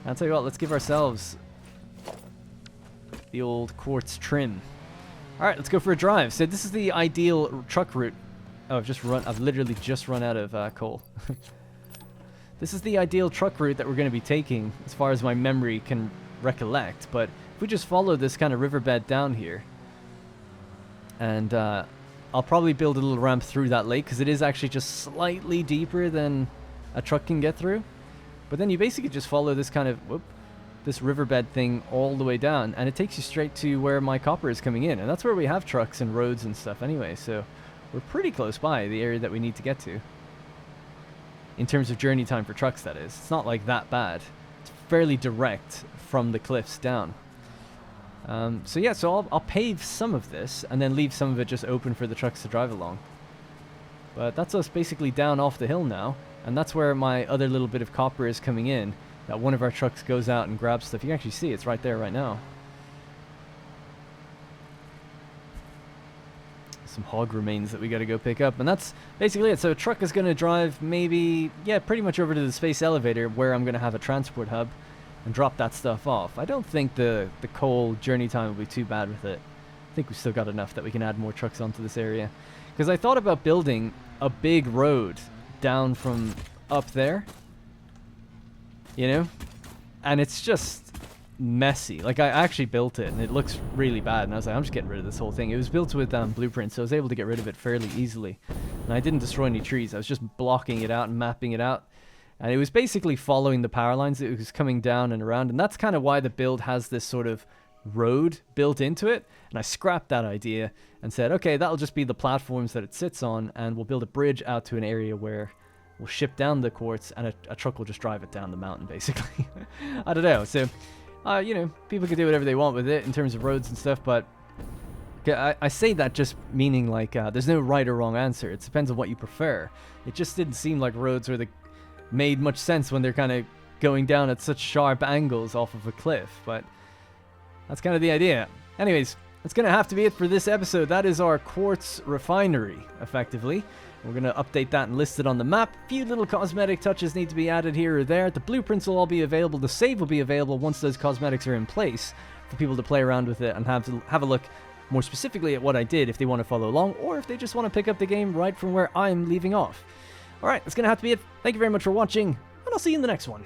And I'll tell you what, let's give ourselves the old quartz trim. Alright, let's go for a drive. So this is the ideal truck route. Oh, I've literally just run out of coal. This is the ideal truck route that we're going to be taking as far as my memory can recollect. But if we just follow this kind of riverbed down here, and I'll probably build a little ramp through that lake because it is actually just slightly deeper than a truck can get through. But then you basically just follow this kind of this riverbed thing all the way down, and it takes you straight to where my copper is coming in, and that's where we have trucks and roads and stuff anyway, so we're pretty close by the area that we need to get to. In terms of journey time for trucks, that is. It's not like that bad. It's fairly direct from the cliffs down. So yeah, so I'll pave some of this, and then leave some of it just open for the trucks to drive along. But that's us basically down off the hill now, and that's where my other little bit of copper is coming in. That one of our trucks goes out and grabs stuff. You can actually see it's right there right now. Some hog remains that we got to go pick up, and that's basically it. So a truck is going to drive maybe, yeah, pretty much over to the space elevator where I'm going to have a transport hub and drop that stuff off. I don't think the coal journey time will be too bad with it. I think we've still got enough that we can add more trucks onto this area. Because I thought about building a big road down from up there. You know? And it's just messy. Like, I actually built it, and it looks really bad. And I was like, I'm just getting rid of this whole thing. It was built with blueprints, so I was able to get rid of it fairly easily. And I didn't destroy any trees. I was just blocking it out and mapping it out. And it was basically following the power lines. It was coming down and around. And that's kind of why the build has this sort of road built into it. And I scrapped that idea and said, okay, that'll just be the platforms that it sits on, and we'll build a bridge out to an area where we'll ship down the quartz, and a truck will just drive it down the mountain, basically. I don't know. So, you know, people can do whatever they want with it in terms of roads and stuff, but I say that just meaning like there's no right or wrong answer. It depends on what you prefer. It just didn't seem like roads made much sense when they're kind of going down at such sharp angles off of a cliff, but that's kind of the idea. Anyways, that's going to have to be it for this episode. That is our Quartz Refinery, effectively. We're going to update that and list it on the map. A few little cosmetic touches need to be added here or there. The blueprints will all be available. The save will be available once those cosmetics are in place for people to play around with it and have a look more specifically at what I did if they want to follow along, or if they just want to pick up the game right from where I'm leaving off. Alright, that's going to have to be it. Thank you very much for watching, and I'll see you in the next one.